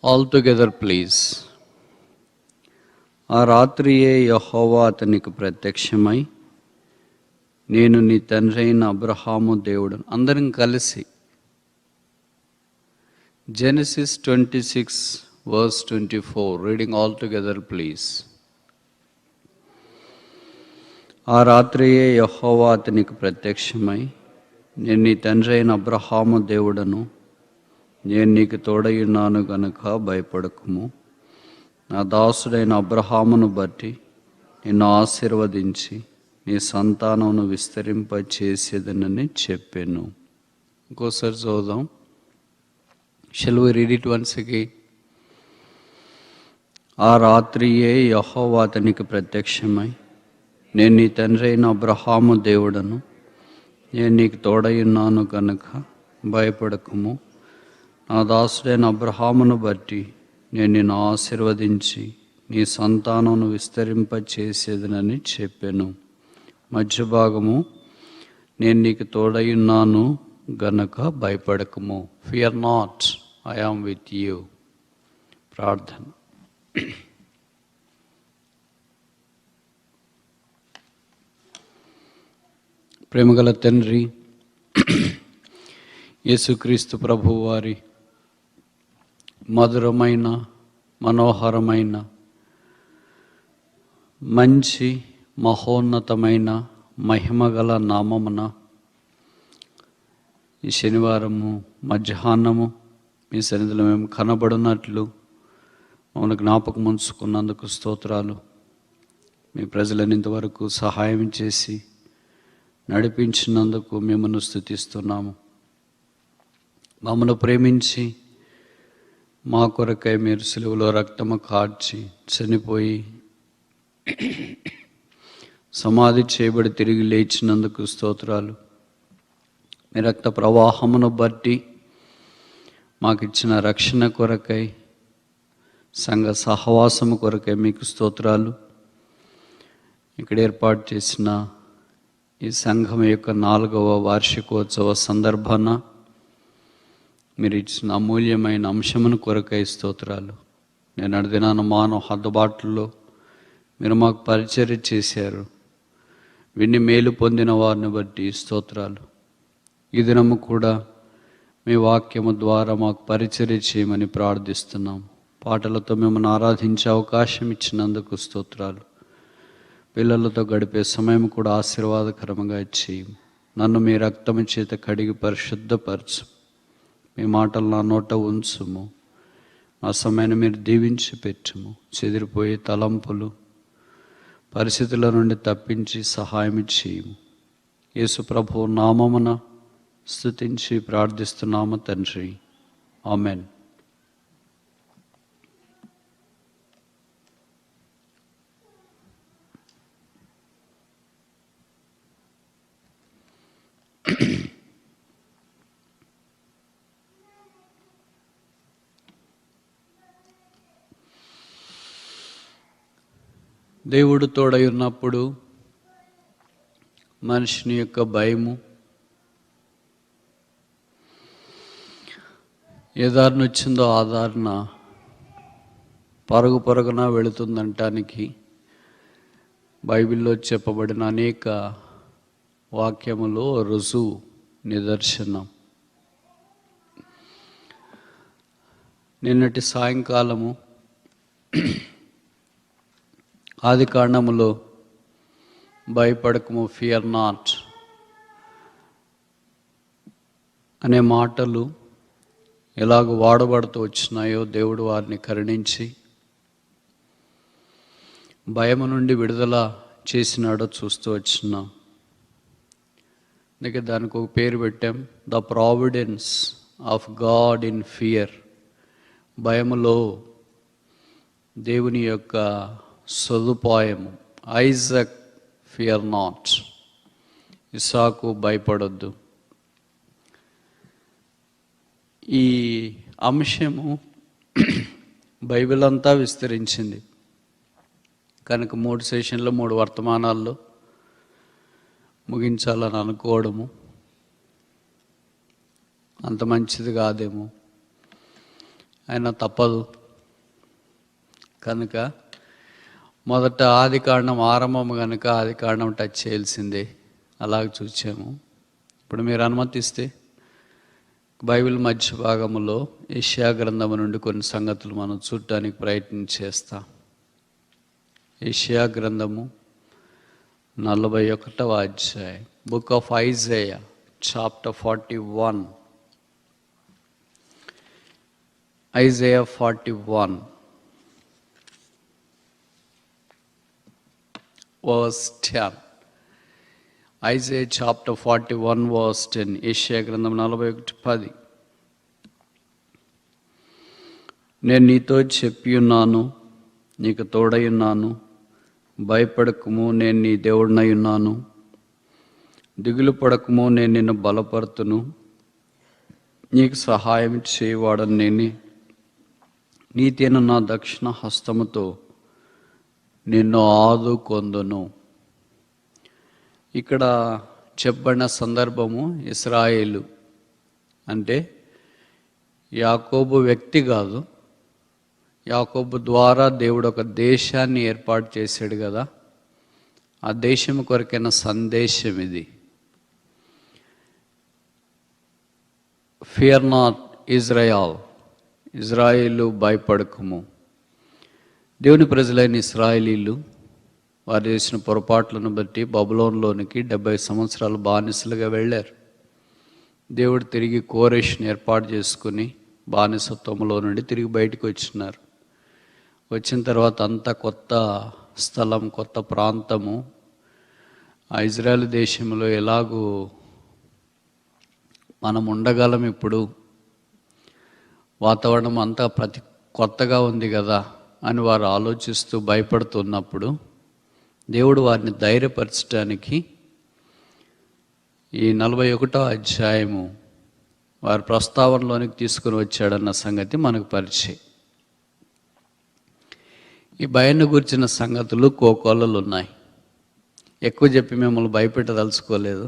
All together please. ఆ రాత్రియే యెహోవా అతనికి ప్రత్యక్షమై, నేను నీ తండ్రి అయిన అబ్రహాము దేవుడు. అందరం కలిసి Genesis 26:24 reading all together please. ఆ రాత్రియే యెహోవా అతనికి ప్రత్యక్షమై, నేను నీ తండ్రి అయిన అబ్రహాము దేవుడను, నేను నీకు తోడయున్నాను గనుక భయపడకుము. నా దాసుడైన అబ్రహామును బట్టి నిన్ను ఆశీర్వదించి నీ సంతానమును విస్తరింపచేసేదనని చెప్పాను. ఇంకోసారి చదువుదాం. Shall we read it once again? ఆ రాత్రియే యెహోవా అతనికి ప్రత్యక్షమై, నేను నీ తండ్రి అయిన అబ్రహాము దేవుడను, నేను నీకు తోడయున్నాను కనుక భయపడకుము. నా దాసుడైన అబ్రహామును బట్టి నేను నిన్ను ఆశీర్వదించి నీ సంతానమును విస్తరింపచేసేదనని చెప్పాను. మధ్య భాగము, నేను నీకు తోడయున్నాను గనక భయపడకము. Fear not, I am with you. ప్రార్థన. ప్రేమగల తండ్రి, యేసుక్రీస్తు ప్రభువు వారి మధురమైన, మనోహరమైన, మంచి, మహోన్నతమైన, మహిమగల నామమున ఈ శనివారము మధ్యాహ్నము మీ సన్నిధిలో మేము కనబడినట్లు మమ్మల్ని జ్ఞాపకం ఉంచుకున్నందుకు స్తోత్రాలు. మీ ప్రజలను ఇంతవరకు సహాయం చేసి నడిపించినందుకు మిమ్మల్ని స్తుతిస్తున్నాము. మమ్మల్ని ప్రేమించి మా కొరకై మీరు సిలువలో రక్తము కార్చి చనిపోయి సమాధి చేయబడి తిరిగి లేచినందుకు స్తోత్రాలు. మీ రక్త ప్రవాహమును బట్టి మాకు ఇచ్చిన రక్షణ కొరకై, సంఘ సహవాసము కొరకై మీకు స్తోత్రాలు. ఇక్కడ ఏర్పాటు చేసిన ఈ సంఘం యొక్క 4వ వార్షికోత్సవ సందర్భాన మీరు ఇచ్చిన అమూల్యమైన అంశమును కొరకై స్తోత్రాలు. నేను అడిగినాను మానవ హద్దుబాట్లలో మీరు మాకు పరిచర్య చేశారు. విన్ని మేలు పొందిన వారిని బట్టి స్తోత్రాలు. ఈ దినము కూడా మీ వాక్యము ద్వారా మాకు పరిచర్య చేయమని ప్రార్థిస్తున్నాం. పాటలతో మిమ్మల్ని ఆరాధించే అవకాశం ఇచ్చినందుకు స్తోత్రాలు. పిల్లలతో గడిపే సమయం కూడా ఆశీర్వాదకరంగా ఇచ్చి నన్ను మీ రక్తము చేత కడిగి పరిశుద్ధపరచు. మీ మాటలు నా నోట ఉంచుము. మా సమయాన్ని మీరు దీవించి పెట్టుము. చెదిరిపోయే తలంపులు, పరిస్థితుల నుండి తప్పించి సహాయం చేయము. యేసు ప్రభువు నామమున స్తుతించి ప్రార్థిస్తున్నాము తండ్రి, ఆమెన్. దేవుడు తోడై ఉన్నప్పుడు మనిషిని యొక్క భయము ఏ దారిన వచ్చిందో ఆ దారిన పరుగు పరుగున వెళుతుందంటానికి బైబిల్లో చెప్పబడిన అనేక వాక్యములో రుజువు, నిదర్శనం. నిన్నటి సాయంకాలము ఆది కాండములో భయపడకము, ఫియర్ నాట్ అనే మాటలు ఎలాగ వాడబడుతూ వచ్చినాయో దేవుడు వారిని కరుణించి భయము నుండి విడుదల చేసినాడో చూస్తూ వచ్చినాం. అందుకే దానికి ఒక పేరు పెట్టాం, the providence of God in fear. భయములో దేవుని యొక్క సదుపాయము. ఐజాక్ ఫియర్ నాట్, ఇస్సాకు భయపడొద్దు. ఈ అంశము బైబిల్ అంతా విస్తరించింది కనుక 3 సెషన్లు 3 వర్తమానాల్లో ముగించాలని అనుకోవడము అంత మంచిది కాదేమో. అయినా తప్పదు కనుక మొదట ఆదికాండం ఆరంభం కనుక ఆదికాండం టచ్ చేయాల్సిందే. అలాగ చూసాము. ఇప్పుడు మీరు అనుమతిస్తే బైబిల్ మధ్య భాగములో యెషయా గ్రంథము నుండి కొన్ని సంగతులు మనం చూడటానికి ప్రయత్నం చేస్తాం. యెషయా గ్రంథము 41వ అధ్యాయం, book of Isaiah chapter 41. Isaiah 41 verse 10. Isaiah chapter 41 verse 10. యెషయా గ్రంథం 41:10. నేను నీతో చెప్పి ఉన్నాను, నీకు తోడై ఉన్నాను, భయపడకుము, నేను నీ దేవుడినై ఉన్నాను, దిగులు పడకుము, నేను నిన్ను బలపరుతును, నీకు సహాయం చేయవాడని నేనే, నీతిని నా దక్షిణ హస్తముతో నిన్ను ఆదుకొందును. ఇక్కడ చెప్పబడిన సందర్భము ఇశ్రాయేలు అంటే యాకోబు వ్యక్తి కాదు. యాకోబు ద్వారా దేవుడు ఒక దేశాన్ని ఏర్పాటు చేశాడు కదా, ఆ దేశం కొరకైన సందేశం ఇది. ఫియర్ నాట్ ఇజ్రాయెల్, ఇజ్రాయేలు భయపడకము. దేవుని ప్రజలైన ఇశ్రాయేలీలు వారు చేసిన పొరపాట్లను బట్టి బబులోన్లోనికి 70 సంవత్సరాలు బానిసలుగా వెళ్ళారు. దేవుడు తిరిగి కోరెష్ని ఏర్పాటు చేసుకుని బానిసత్వంలో నుండి తిరిగి బయటకు వచ్చినారు. వచ్చిన తర్వాత అంతా కొత్త స్థలం, కొత్త ప్రాంతము. ఆ ఇజ్రాయెల్ దేశంలో ఎలాగూ మనం ఉండగలం, ఇప్పుడు వాతావరణం అంతా కొత్తగా ఉంది కదా అని వారు ఆలోచిస్తూ భయపడుతున్నప్పుడు దేవుడు వారిని ధైర్యపరచడానికి ఈ 41వ అధ్యాయము వారి ప్రస్తావనలోనికి తీసుకుని వచ్చాడన్న సంగతి మనకు పరిచయం. ఈ భయాన్ని గురించిన సంగతులు కోకోలలు ఉన్నాయి. ఎక్కువ చెప్పి మిమ్మల్ని భయపెట్టదలుచుకోలేదు,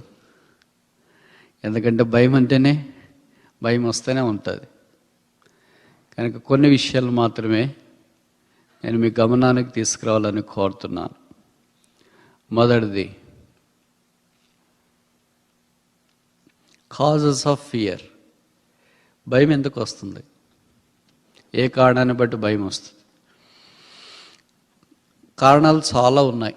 ఎందుకంటే భయం అంటేనే భయం వస్తూనే ఉంటుంది. కనుక కొన్ని విషయాలు మాత్రమే నేను మీ గమనానికి తీసుకురావాలని కోరుతున్నాను. మొదటిది, కాజెస్ ఆఫ్ ఫియర్. భయం ఎందుకు వస్తుంది? ఏ కారణాన్ని బట్టి భయం వస్తుంది? కారణాలు చాలా ఉన్నాయి.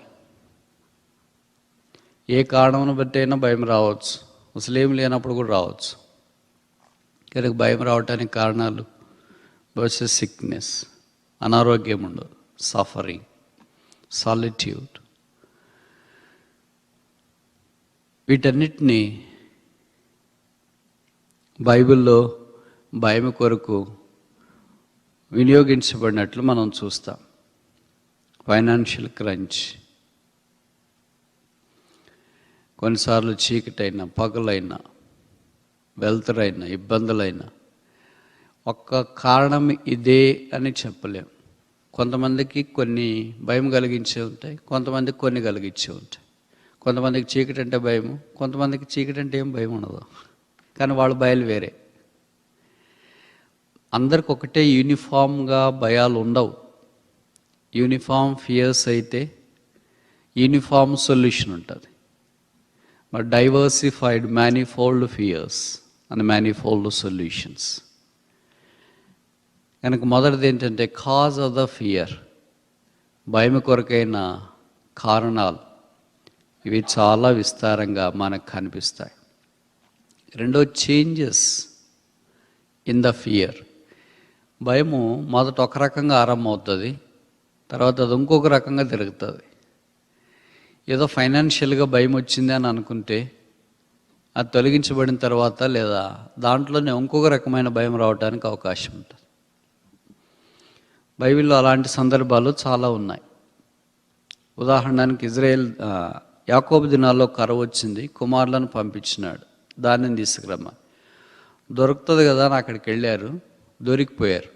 ఏ కారణాన్ని బట్టి అయినా భయం రావచ్చు, అసలు ఏం లేనప్పుడు కూడా రావచ్చు. కనుక భయం రావటానికి కారణాలు బహుశా సిక్నెస్, అనారోగ్యం ఉండదు, సఫరింగ్, సాలిట్యూడ్, వీటన్నిటినీ బైబిల్లో భయం కొరకు వినియోగించబడినట్లు మనం చూస్తాం. ఫైనాన్షియల్ క్రంచ్, కొన్నిసార్లు చీకటైనా పగలైనా వెల్తరైనా ఇబ్బందులైనా ఒక్క కారణం ఇదే అని చెప్పలేం. కొంతమందికి కొన్ని భయం కలిగించే ఉంటాయి, కొంతమందికి కొన్ని కలిగించే ఉంటాయి. కొంతమందికి చీకటి అంటే భయము, కొంతమందికి చీకటి అంటే ఏం భయం ఉండదు, కానీ వాళ్ళ భయాలు వేరే. అందరికి ఒకటే యూనిఫామ్గా భయాలు ఉండవు. యూనిఫామ్ ఫియర్స్ అయితే యూనిఫామ్ సొల్యూషన్ ఉంటుంది. But diversified manifold fears and manifold solutions. కనుక మొదటిది ఏంటంటే కాజ్ ఆఫ్ ద ఫియర్, భయం కొరకైన కారణాలు. ఇవి చాలా విస్తారంగా మనకు కనిపిస్తాయి. రెండో, చేంజెస్ ఇన్ ద ఫియర్. భయము మొదట ఒక రకంగా ఆరంభమవుతుంది, తర్వాత అది ఇంకొక రకంగా తిరుగుతుంది. ఏదో ఫైనాన్షియల్గా భయం వచ్చింది అని అనుకుంటే అది తొలగించబడిన తర్వాత లేదా దాంట్లోనే ఇంకొక రకమైన భయం రావడానికి అవకాశం ఉంటుంది. బైబిల్లో అలాంటి సందర్భాలు చాలా ఉన్నాయి. ఉదాహరణకి యాకోబు దినాల్లో కరువు వచ్చింది, కుమారులను పంపించినాడు, ధాన్యం తీసుకురమ్మా. దొరుకుతుంది కదా అని అక్కడికి వెళ్ళారు, దొరికిపోయారు.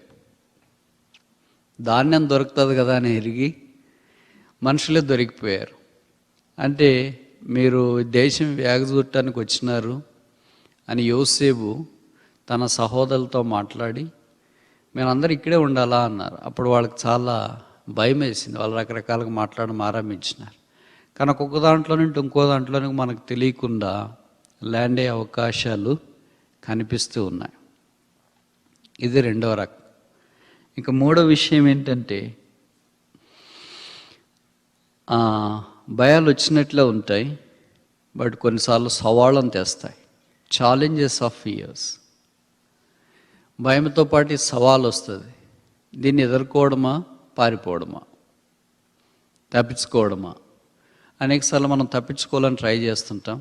ధాన్యం దొరుకుతుంది కదా అని ఎరిగి మనుషులే దొరికిపోయారు. అంటే మీరు దేశం వేగజూడటానికి వచ్చినారు అని యోసేపు తన సహోదరులతో మాట్లాడి మేమందరూ ఇక్కడే ఉండాలా అన్నారు. అప్పుడు వాళ్ళకి చాలా భయం వేసింది. వాళ్ళు రకరకాలుగా మాట్లాడడం ఆరంభించినారు. కానీ ఒక్కొక్క దాంట్లో నుండి ఇంకో దాంట్లోనికి మనకు తెలియకుండా ల్యాండ్ అయ్యే అవకాశాలు కనిపిస్తూ ఉన్నాయి. ఇది రెండవ రకం. ఇక మూడో విషయం ఏంటంటే, భయాలు వచ్చినట్లే ఉంటాయి, బట్ కొన్నిసార్లు సవాళ్ళను తెస్తాయి. Challenges of fears. భయంతో పాటు సవాల్ వస్తుంది. దీన్ని ఎదుర్కోవడమా, పారిపోవడమా, తప్పించుకోవడమా? అనేకసార్లు మనం తప్పించుకోవాలని ట్రై చేస్తుంటాం.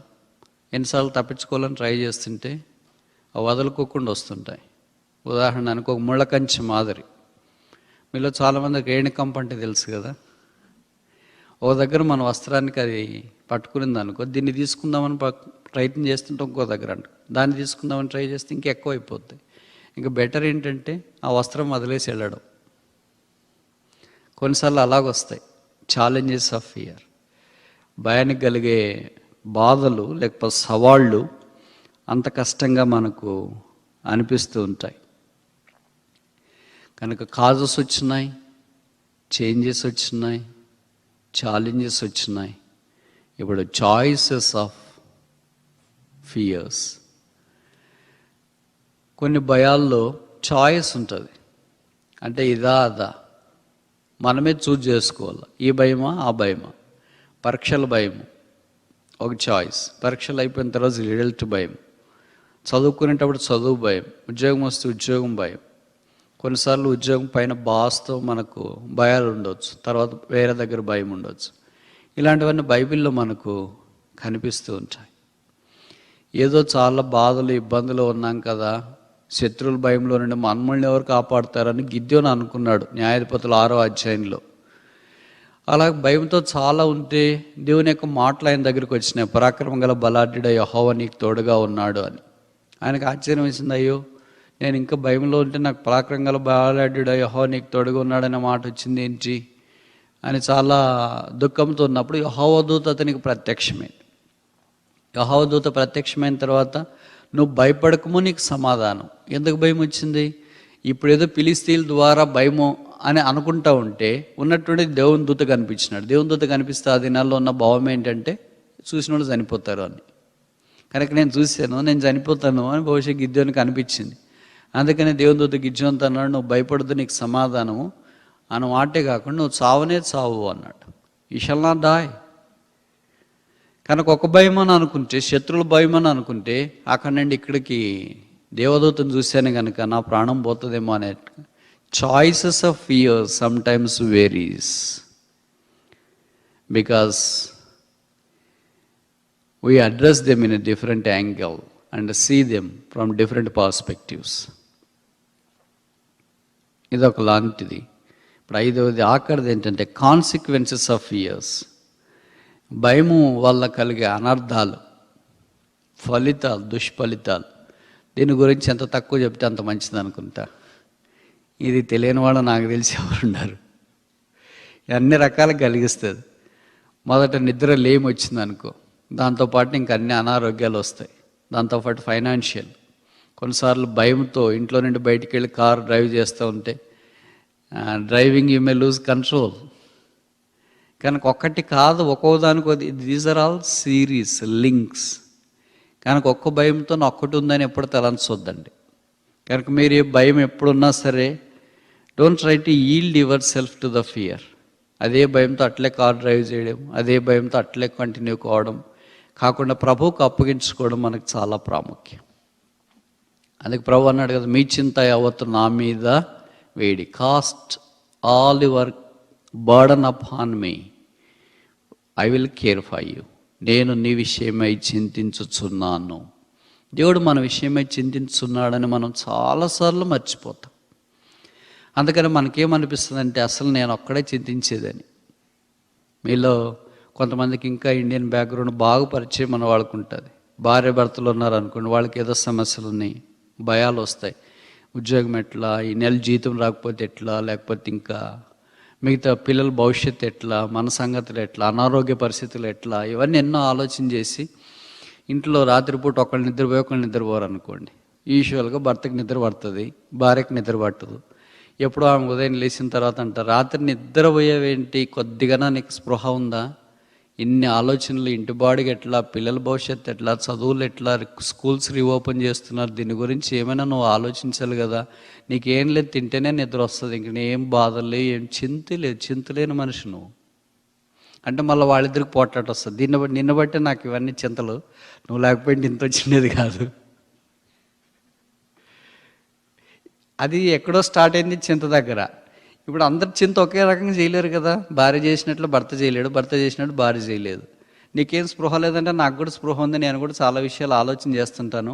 ఎన్నిసార్లు తప్పించుకోవాలని ట్రై చేస్తుంటే అవి వదులుకోకుండా వస్తుంటాయి. ఉదాహరణకు ఒక ముళ్ళ కంచె మాదిరి. మీలో చాలామందికి రేణికంప అంటే తెలుసు కదా. ఒక దగ్గర మన వస్త్రానికి అది పట్టుకునింది అనుకో, దీన్ని తీసుకుందామని ప్రయత్నం చేస్తుంటే ఇంకో దగ్గర అంట, దాన్ని తీసుకుందామని ట్రై చేస్తే ఇంకెక్కువ అయిపోద్ది. ఇంకా బెటర్ ఏంటంటే ఆ వస్త్రం వదిలేసి వెళ్ళడం. కొన్నిసార్లు అలాగొస్తాయి ఛాలెంజెస్ ఆఫ్ ఫియర్. భయానికి కలిగే బాధలు లేకపోతే సవాళ్ళు అంత కష్టంగా మనకు అనిపిస్తూ ఉంటాయి. కనుక కాజెస్ వచ్చినాయి, చేంజెస్ వచ్చినాయి, ఛాలెంజెస్ వచ్చినాయి. ఇప్పుడు చాయిసెస్ ఆఫ్ ఫియర్స్. కొన్ని భయాల్లో చాయిస్ ఉంటుంది. అంటే ఇదా అదా మనమే చూజ్ చేసుకోవాలి. ఈ భయమా ఆ భయమా? పరీక్షల భయము ఒక చాయిస్. పరీక్షలు అయిపోయిన తర్వాత రిజల్ట్ భయం. చదువుకునేటప్పుడు చదువు భయం. ఉద్యోగం వస్తే ఉద్యోగం భయం. కొన్నిసార్లు ఉద్యోగం పైన బాస్తో మనకు భయాలు ఉండవచ్చు, తర్వాత వేరే దగ్గర భయం ఉండవచ్చు. ఇలాంటివన్నీ బైబిల్లో మనకు కనిపిస్తూ ఉంటాయి. ఏదో చాలా బాధలు ఇబ్బందులు ఉన్నాం కదా, శత్రువుల భయంలో నుండి మనల్ని ఎవరు కాపాడుతారని గిద్యోను అనుకున్నాడు న్యాయాధిపతుల 6వ అధ్యాయంలో. అలా భయంతో చాలా ఉంటే దేవుని యొక్క మాటలు ఆయన దగ్గరికి వచ్చినాయి. పరాక్రమం గల బలాఢ్యుడ యెహోవా నీకు తోడుగా ఉన్నాడు అని. ఆయనకు ఆశ్చర్యం వేసింది, అయ్యో నేను ఇంకా భయంలో ఉంటే నాకు పరాక్రమం గల బలాఢ్యుడ యెహోవా నీకు తోడుగా ఉన్నాడనే మాట వచ్చింది ఏంటి అని చాలా దుఃఖంతో ఉన్నప్పుడు యెహోవా దూత అతనికి ప్రత్యక్షమైంది. యెహోవా దూత ప్రత్యక్షమైన తర్వాత నువ్వు భయపడకము, నీకు సమాధానం. ఎందుకు భయం వచ్చింది? ఇప్పుడు ఏదో ఫిలిష్తీయుల ద్వారా భయము అని అనుకుంటా ఉంటే ఉన్నటువంటి దేవుని దూత కనిపించినాడు. దేవుని దూత కనిపిస్తే ఆ దినాల్లో ఉన్న భావం ఏంటంటే చూసిన వాళ్ళు చనిపోతారు అని. కనుక నేను చూశాను, నేను చనిపోతాను అని బహుశా గిద్యోనికి అనిపించింది. అందుకని దేవుని దూత గిద్యోనితో అన్నాడు, నువ్వు భయపడదు, నీకు సమాధానము అని మాటే కాకుండా నువ్వు చావనే చావు అన్నాడు. You shall not die. కనుక ఒక భయం అని అనుకుంటే, శత్రువుల భయం అని అనుకుంటే, అక్కడి నుండి ఇక్కడికి దేవదూతను చూశాను కనుక నా ప్రాణం పోతుందేమో అనే. Choices of fear sometimes varies because we address them in a different angle and see them from different perspectives. ఇది ఒక లాంటిది. ఇప్పుడు ఐదవది ఆఖరిది ఏంటంటే కాన్సిక్వెన్సెస్ ఆఫ్ ఫియర్స్. భయము వల్ల కలిగే అనర్థాలు, ఫలితాలు, దుష్ఫలితాలు. దీని గురించి ఎంత తక్కువ చెప్తే అంత మంచిది అనుకుంటా. ఇది తెలియని వాళ్ళు నాకు తెలిసి ఎవరున్నారు. అన్ని రకాలు కలిగిస్తుంది. మొదట నిద్ర లేమి వచ్చింది అనుకో, దాంతోపాటు ఇంకా అన్ని అనారోగ్యాలు వస్తాయి. దాంతోపాటు ఫైనాన్షియల్. కొన్నిసార్లు భయంతో ఇంట్లో నుండి బయటికి వెళ్ళి కారు డ్రైవ్ చేస్తూ ఉంటే driving you may lose control. కనుక ఒక్కటి కాదు, ఒక్కో దానికి these are all series links. కనుక ఒక్క భయంతో ఒక్కటి ఉందని ఎప్పుడు తలంచొద్దండి. కనుక మీరు ఈ భయం ఎప్పుడున్నా సరే don't try to yield your self to the fear. అదే భయంతో అట్లే కార్ డ్రైవ్ చేయడం, అదే భయంతో అట్లే కంటిన్యూ కావడం కాకుండా ప్రభువుకు అప్పగించుకోవడం మనకు చాలా ప్రాముఖ్యం. అందుకే ప్రభు అన్నాడు కదా, మీ చింత యావత్తు నా మీద వేడి. Cost all your burden upon me, I will care for you. నేను నీ విషయమై చింతించుచున్నాను. దేవుడు మన విషయమై చింతించున్నాడని మనం చాలాసార్లు మర్చిపోతాం. అందుకని మనకేమనిపిస్తుంది అంటే అసలు నేను ఒక్కడే చింతించేదని. మీలో కొంతమందికి ఇంకా ఇండియన్ బ్యాక్గ్రౌండ్ బాగా పరిచయం మన వాళ్ళకు ఉంటుంది. భార్య భర్తలు ఉన్నారనుకోండి, వాళ్ళకి ఏదో సమస్యలు ఉన్నాయి, భయాలు వస్తాయి. ఉద్యోగం ఎట్లా, ఈ నెల జీతం రాకపోతే ఎట్లా, లేకపోతే ఇంకా మిగతా పిల్లల భవిష్యత్తు ఎట్లా, మన సంగతులు ఎట్లా, అనారోగ్య పరిస్థితులు ఎట్లా, ఇవన్నీ ఎన్నో ఆలోచన చేసి ఇంట్లో రాత్రిపూట ఒకళ్ళు నిద్రపోయి ఒకళ్ళు నిద్రపోరు అనుకోండి. యూజువల్గా భర్తకి నిద్ర పడుతుంది, భార్యకి నిద్ర పట్టదు. ఎప్పుడో ఆమె ఉదయం లేచిన తర్వాత అంటారు, రాత్రి నిద్రపోయేవేంటి, కొద్దిగా నీకు స్పృహ ఉందా? ఇన్ని ఆలోచనలు, ఇంటి బాడికి ఎట్లా, పిల్లల భవిష్యత్తు ఎట్లా, చదువులు ఎట్లా, స్కూల్స్ రీఓపెన్ చేస్తున్నారు, దీని గురించి ఏమైనా నువ్వు ఆలోచించాలి కదా. నీకేం లేదు, తింటేనే నిద్ర వస్తుంది, ఇంక ఏం బాధలు, ఏం చింతలేని మనిషి నువ్వు అంటే మళ్ళీ వాళ్ళిద్దరికి పోట్లాట వస్తుంది. నిన్ను బట్టి నాకు ఇవన్నీ చింతలు, నువ్వు లేకపోయింటే ఇంత వచ్చినది కాదు. అది ఎక్కడో స్టార్ట్ అయింది చింత దగ్గర. ఇప్పుడు అందరు చింత ఒకే రకంగా చేయలేరు కదా. భార్య చేసినట్లు భర్త చేయలేడు, భర్త చేసినట్టు భార్య చేయలేదు. నీకేం స్పృహ లేదంటే నాకు కూడా స్పృహ ఉంది, నేను కూడా చాలా విషయాలు ఆలోచన చేస్తుంటాను.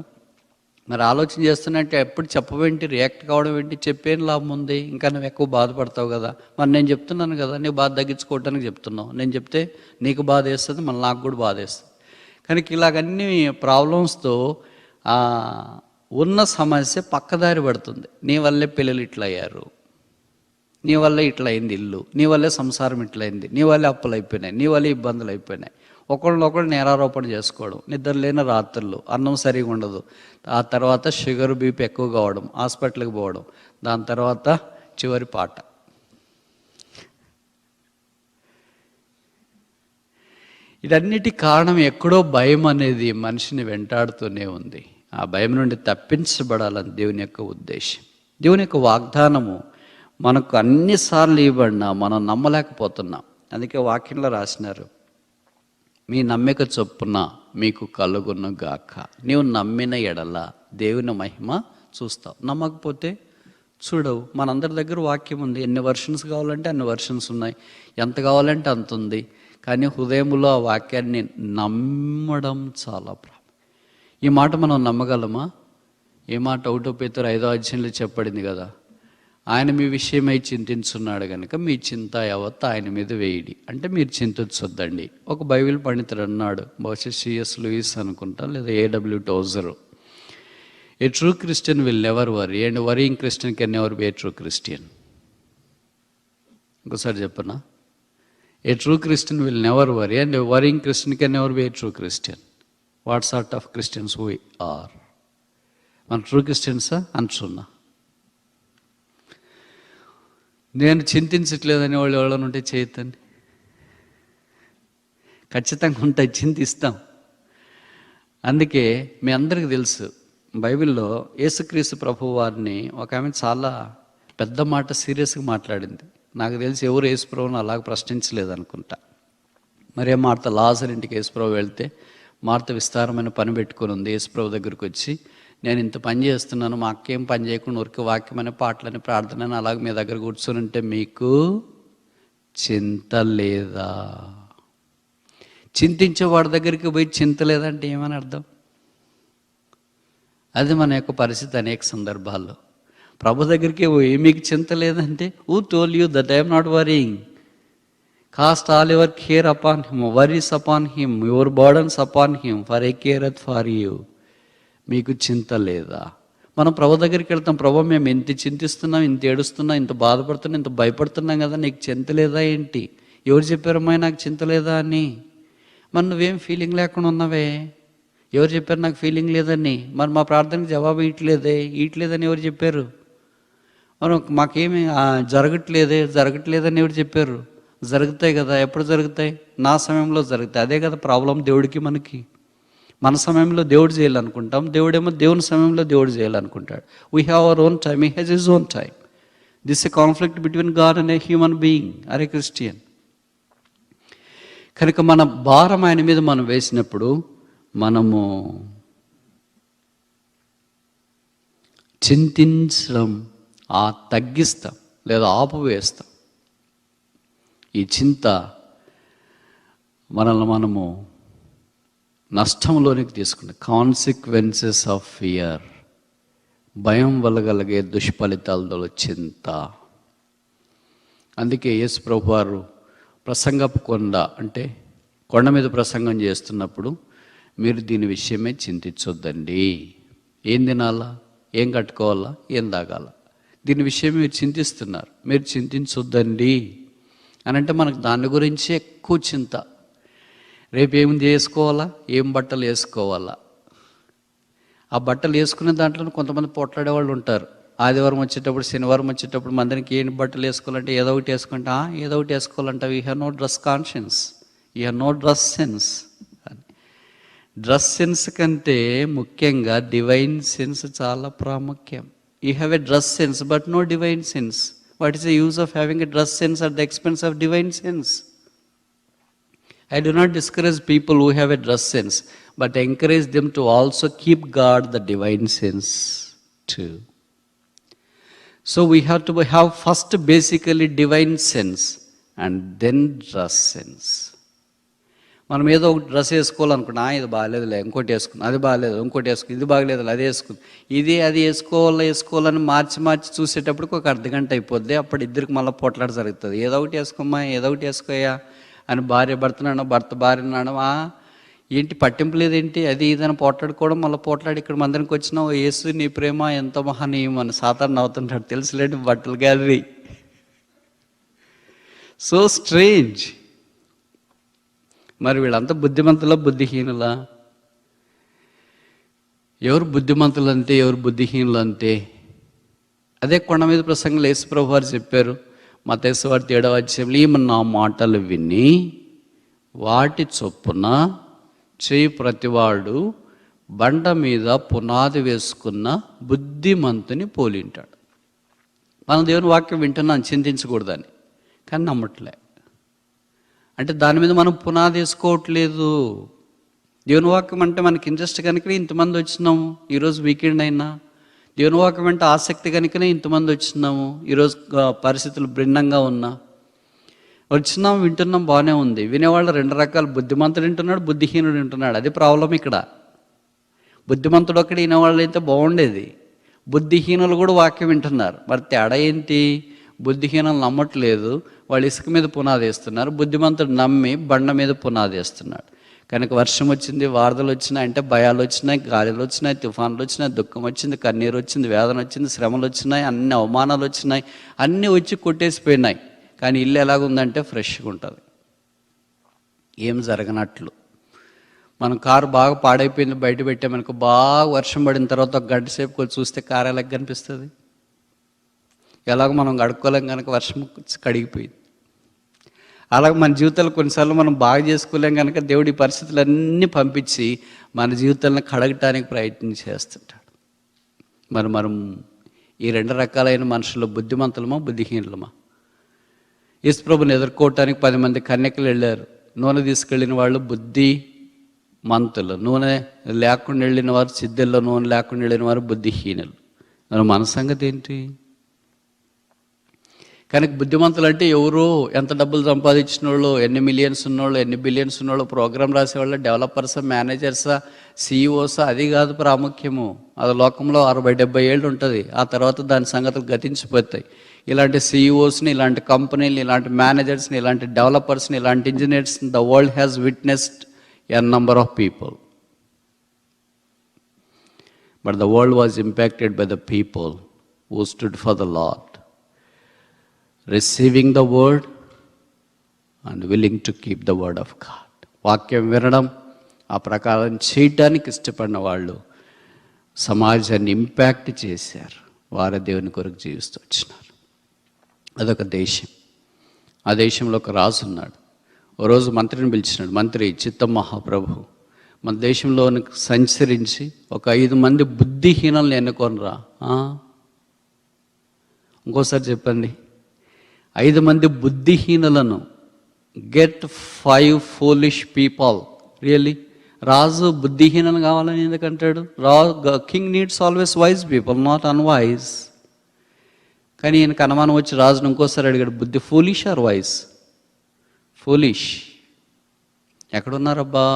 మరి ఆలోచన చేస్తున్నట్టే ఎప్పుడు చెప్పవేంటి, రియాక్ట్ కావడం ఏంటి, చెప్పేం లాభం ఉంది? ఇంకా నువ్వు ఎక్కువ బాధపడతావు కదా. మరి నేను చెప్తున్నాను కదా, నీకు బాధ తగ్గించుకోవడానికి చెప్తున్నావు. నేను చెప్తే నీకు బాధ వేస్తుంది, మళ్ళీ నాకు కూడా బాధ వేస్తుంది. కనుక ఇలాగన్నీ ప్రాబ్లమ్స్తో ఉన్న సమస్య పక్కదారి పడుతుంది. నీ వల్లే పిల్లలు ఇట్లా అయ్యారు, నీ వల్లే ఇట్లా అయింది ఇల్లు, నీ వల్లే సంసారం ఇట్లయింది, నీ వల్లే అప్పులు అయిపోయినాయి, నీ వల్లే ఇబ్బందులు అయిపోయినాయి. ఒకళ్ళనొకళ్ళు నేరారోపణ చేసుకోవడం, నిద్ర లేని రాత్రులు, అన్నం సరిగా ఉండదు, ఆ తర్వాత షుగర్ బీపీ ఎక్కువ కావడం, హాస్పిటల్కి పోవడం, దాని తర్వాత చివరి పాట. ఇదన్నిటి కారణం ఎక్కడో భయం అనేది మనిషిని వెంటాడుతూనే ఉంది. ఆ భయం నుండి తప్పించబడాలని దేవుని యొక్క ఉద్దేశం. దేవుని యొక్క వాగ్దానము మనకు అన్నిసార్లు ఇవ్వబడినా మనం నమ్మలేకపోతున్నాం. అందుకే వాక్యంలో రాసినారు, మీ నమ్మిక చొప్పున మీకు కలుగును గాక. నీవు నమ్మిన ఎడల దేవుని మహిమ చూస్తావు, నమ్మకపోతే చూడవు. మనందరి దగ్గర వాక్యం ఉంది, ఎన్ని వర్షన్స్ కావాలంటే అన్ని వర్షన్స్ ఉన్నాయి, ఎంత కావాలంటే అంత ఉంది. కానీ హృదయంలో ఆ వాక్యాన్ని నమ్మడం చాలా ప్రాముఖ్యం. ఈ మాట మనం నమ్మగలమా? ఈ మాట 1 పేతురు 5వ అధ్యాయంలో చెప్పబడింది కదా, ఆయన మీ విషయమై చింతించున్నాడు కనుక మీ చింత యావత్తు ఆయన మీద వేయడి. అంటే మీరు చింతించొద్దండి. ఒక బైబిల్ పండితుడు అన్నాడు, బహుశా సిఎస్ లూయిస్ అనుకుంటా, లేదా AW Tozer, a true Christian will never worry and worrying Christian can never be a true Christian. ఇంకోసారి చెప్పనా, a true Christian will never worry and worrying Christian can never be a true Christian. What sort of Christians we are? మన true క్రిస్టియన్సా అంటున్నా? నేను చింతించట్లేదని వాళ్ళు ఎవరైనా ఉంటే చేయొద్దండి. ఖచ్చితంగా ఉంటాయి, చింతిస్తాం. అందుకే మీ అందరికీ తెలుసు, బైబిల్లో యేసుక్రీస్తు ప్రభు వారిని ఒక ఆమె చాలా పెద్ద మాట సీరియస్గా మాట్లాడింది. నాకు తెలిసి ఎవరు యేసు ప్రభువుని అలాగ ప్రశ్నించలేదు అనుకుంటా. మరే మార్త లాజరు ఇంటికి యేసు ప్రభు వెళ్తే మార్త విస్తారమైన పని పెట్టుకుని ఉంది. యేసు ప్రభు దగ్గరికి వచ్చి, నేను ఇంత పని చేస్తున్నాను, మా అక్కేం పని చేయకుండా ఊరికి వాక్యమైన పాటలని ప్రార్థనని అలాగే మీ దగ్గర కూర్చొని ఉంటే మీకు చింత లేదా? చింతించే వాడి దగ్గరికి పోయి చింత లేదంటే ఏమని అర్థం? అది మన యొక్క పరిస్థితి అనేక సందర్భాల్లో. ప్రభు దగ్గరికి పోయి మీకు చింత లేదంటే, who told you that I'm not worrying? Cast all your care upon him, worries upon him, your burdens upon him, for a careth for you. మీకు చింత లేదా? మనం ప్రభు దగ్గరికి వెళ్తాం, ప్రభు మేము ఇంత చింతిస్తున్నాం, ఇంత ఏడుస్తున్నాం, ఇంత బాధపడుతున్నాం, ఇంత భయపడుతున్నాం కదా, నీకు చింత లేదా ఏంటి? ఎవరు చెప్పారమ్మా నాకు చింత లేదా అని? మరి నువ్వేం ఫీలింగ్ లేకుండా ఉన్నావే, ఎవరు చెప్పారు నాకు ఫీలింగ్ లేదని? మరి మా ప్రార్థనకు జవాబు ఇట్లేదని ఎవరు చెప్పారు? మరి మాకేమి జరగట్లేదని ఎవరు చెప్పారు? జరుగుతాయి కదా, ఎప్పుడు జరుగుతాయి? నా సమయంలో జరుగుతాయి. అదే కదా ప్రాబ్లం దేవుడికి మనకి. మన సమయంలో దేవుడు చేయాలనుకుంటాం, దేవుడేమో దేవుని సమయంలో దేవుడు చేయాలనుకుంటాడు. We have our own time, he has his own time. This a conflict between God and a human being or a Christian. కనుక మన భారం ఆయన మీద మనం వేసినప్పుడు మనము చింతించడం తగ్గిస్తాం లేదా ఆపువేస్తాం. ఈ చింత మనల్ని మనము నష్టంలోనికి తీసుకునే కాన్సిక్వెన్సెస్ ఆఫ్ ఫియర్, భయం వల్ల కలిగే దుష్ఫలితాలతో చింత. అందుకే యేసు ప్రభు వారు ప్రసంగపు కొండ అంటే కొండ మీద ప్రసంగం చేస్తున్నప్పుడు, మీరు దీని విషయమే చింతించొద్దండి. ఏం తినాలా, ఏం కట్టుకోవాలా, ఏం తాగాల, దీని విషయం మీరు చింతిస్తున్నారు, మీరు చింతించొద్దండి అని అంటే మనకు దాని గురించి ఎక్కువ చింత. రేపు ఏం చేసుకోవాలా, ఏం బట్టలు వేసుకోవాలా, ఆ బట్టలు వేసుకునే దాంట్లో కొంతమంది పోట్లాడే వాళ్ళు ఉంటారు. ఆదివారం వచ్చేటప్పుడు, శనివారం వచ్చేటప్పుడు మందిరికి ఏంటి బట్టలు వేసుకోవాలంటే ఏదో ఒకటి వేసుకుంటా, ఏదో ఒకటి వేసుకోవాలంటే you have no dress conscience, you have no dress sense. Dress sense కంటే ముఖ్యంగా డివైన్ సెన్స్ చాలా ప్రాముఖ్యం. You have a dress sense but no divine sense. What is the use of having a dress sense at the expense of divine sense? I do not discourage people who have a dress sense, but encourage them to also keep guard the divine sense too. So we have to have first basically divine sense and then dress sense. మనం ఏదో ఒక dress వేసుకోవాలనుకున్నా, ఇది బాగాలేదులే ఇంకోటి వేసుకున్నా, అది బాగాలేదు ఇంకోటి వేసుకుని, ఇది బాగలేదు అది వేసుకుంది, ఇది అది వేసుకోవాలని మార్చి చూసేటప్పటికి ఒక అర్ధగంట అయిపోద్ది. అప్పుడు ఇద్దరికి మళ్ళీ పోట్లాట జరుగుతుంది. ఏదో ఒకటి వేసుకోమ్మా, ఏదో ఒకటి వేసుకోయా అని భార్య భర్తనాడు, భర్త భార్యనాడు, ఏంటి పట్టింపు లేదేంటి, అది ఇదని పోట్లాడుకోవడం. మళ్ళీ పోట్లాడి ఇక్కడ మందిరికి వచ్చినావు, యేసు నీ ప్రేమ ఎంతో మహనీయం అని సాధారణ అవుతుంటాడు. తెలుసులేంటి బట్టలు గ్యాలరీ. So strange. మరి వీళ్ళంతా బుద్ధిమంతులా బుద్ధిహీనులా? ఎవరు బుద్ధిమంతులు అంటే ఎవరు బుద్ధిహీనులు అంటే? అదే కొండ మీద ప్రసంగంలో యేసు ప్రభు వారు చెప్పారు, మత్తయి వార్త 7వ అధ్యాయంలో, ఈమె నా మాటలు విని వాటి చొప్పున చేయి ప్రతివాడు బండ మీద పునాది వేసుకున్న బుద్ధిమంతుని పోలింటాడు. మనం దేవుని వాక్యం వింటున్నాం చింతించకూడదని, కానీ నమ్మట్లే. అంటే దాని మీద మనం పునాది వేసుకోవట్లేదు. దేవుని వాక్యం అంటే మనకి ఇంట్రెస్ట్ కనుకనే ఇంతమంది వచ్చినాము. ఈరోజు వీకెండ్ అయినా దేవుని వాక్యం అంటే ఆసక్తి కనుకనే ఇంతమంది వచ్చినాము. ఈరోజు పరిస్థితులు భిన్నంగా ఉన్నా వచ్చినాం, వింటున్నాం, బాగానే ఉంది. వినేవాళ్ళు 2 రకాలు, బుద్ధిమంతుడు వింటున్నాడు, బుద్ధిహీనుడు వింటున్నాడు. అది ప్రాబ్లం ఇక్కడ. బుద్ధిమంతుడు ఒక్కడే వినేవాళ్ళు అయితే బాగుండేది. బుద్ధిహీనులు కూడా వాక్యం వింటున్నారు. మరి తేడా ఏంటి? బుద్ధిహీనులు నమ్మట్లేదు, వాళ్ళు ఇసుక మీద పునాది వేస్తున్నారు. బుద్ధిమంతుడు నమ్మి బండ మీద పునాది వేస్తున్నాడు. కనుక వర్షం వచ్చింది, వారదలు వచ్చినాయి అంటే భయాలు వచ్చినాయి, గాలిలు వచ్చినాయి, తుఫాన్లు వచ్చినాయి, దుఃఖం వచ్చింది, కన్నీరు వచ్చింది, వేదన వచ్చింది, శ్రమలు వచ్చినాయి, అన్ని అవమానాలు వచ్చినాయి, అన్నీ వచ్చి కొట్టేసిపోయినాయి. కానీ ఇల్లు ఎలాగుందంటే ఫ్రెష్గా ఉంటుంది, ఏం జరగనట్లు. మన కారు బాగా పాడైపోయింది, బయట పెట్టామనుకో, బాగా వర్షం పడిన తర్వాత ఒక గంట సేపు కొంచెం చూస్తే కారు ఎలాగ కనిపిస్తుంది? ఎలాగో మనం కడుక్కోలేం కనుక వర్షం కడిగిపోయింది. అలాగే మన జీవితాలు కొన్నిసార్లు మనం బాగా చేసుకోలేం కనుక దేవుడి పరిస్థితులన్నీ పంపించి మన జీవితాలను కడగటానికి ప్రయత్నం చేస్తుంటాడు. మరి మనం ఈ 2 రకాలైన మనుషులు బుద్ధిమంతులమా బుద్ధిహీనులమా? యేసుప్రభుని ఎదుర్కోవటానికి 10 మంది కన్యకలు వెళ్ళారు. నూనె తీసుకెళ్ళిన వాళ్ళు బుద్ధిమంతులు, నూనె లేకుండా వెళ్ళిన వారు, సిద్ధెల్లో నూనె లేకుండా వెళ్ళిన వారు బుద్ధిహీనులు. మరి మన సంగతి ఏంటి? కనుక బుద్ధిమంతులు అంటే ఎవరో ఎంత డబ్బులు సంపాదించిన వాళ్ళు, ఎన్ని మిలియన్స్ ఉన్నోళ్ళు, ఎన్ని బిలియన్స్ ఉన్నోళ్ళు, ప్రోగ్రామ్ రాసేవాళ్ళు, డెవలపర్సా, మేనేజర్సా, సిఇఓసా, అది కాదు ప్రాముఖ్యము. అది లోకంలో 60-70 ఏళ్ళు ఉంటుంది. ఆ తర్వాత దాని సంగతులు గతించిపోతాయి. ఇలాంటి సిఇఓస్ని, ఇలాంటి కంపెనీలు, ఇలాంటి మేనేజర్స్ని, ఇలాంటి డెవలపర్స్ని, ఇలాంటి ఇంజనీర్స్ని the world has witnessed a number of people. But the world was impacted by the people who stood for the Lord, receiving the word and willing to keep the word of God. వాక్యం వినడం, ఆ ప్రకారం చేయటానికి ఇష్టపడిన వాళ్ళు సమాజాన్ని impact చేశారు. వారే దేవుని కొరకు జీవిస్తూ వచ్చినారు. అదొక దేశం. ఆ దేశంలో ఒక రాజు ఉన్నాడు. ఓ రోజు మంత్రిని పిలిచినాడు. మంత్రి చిత్తం మహాప్రభు, మన దేశంలో సంచరించి ఒక 5 మంది బుద్ధిహీనులను ఎన్నుకొనిరా. ఇంకోసారి చెప్పండి, 5 మంది బుద్ధిహీనులను. Get 5 foolish people. రియల్లీ రాజు బుద్ధిహీనులు కావాలని ఎందుకంటాడు? King needs always wise people, not unwise. కానీ ఈయనకు అనుమానం వచ్చి రాజును ఇంకోసారి అడిగాడు, బుద్ధి ఫూలిష్ ఆర్ వైజ్? ఫూలిష్. ఎక్కడున్నారబ్బా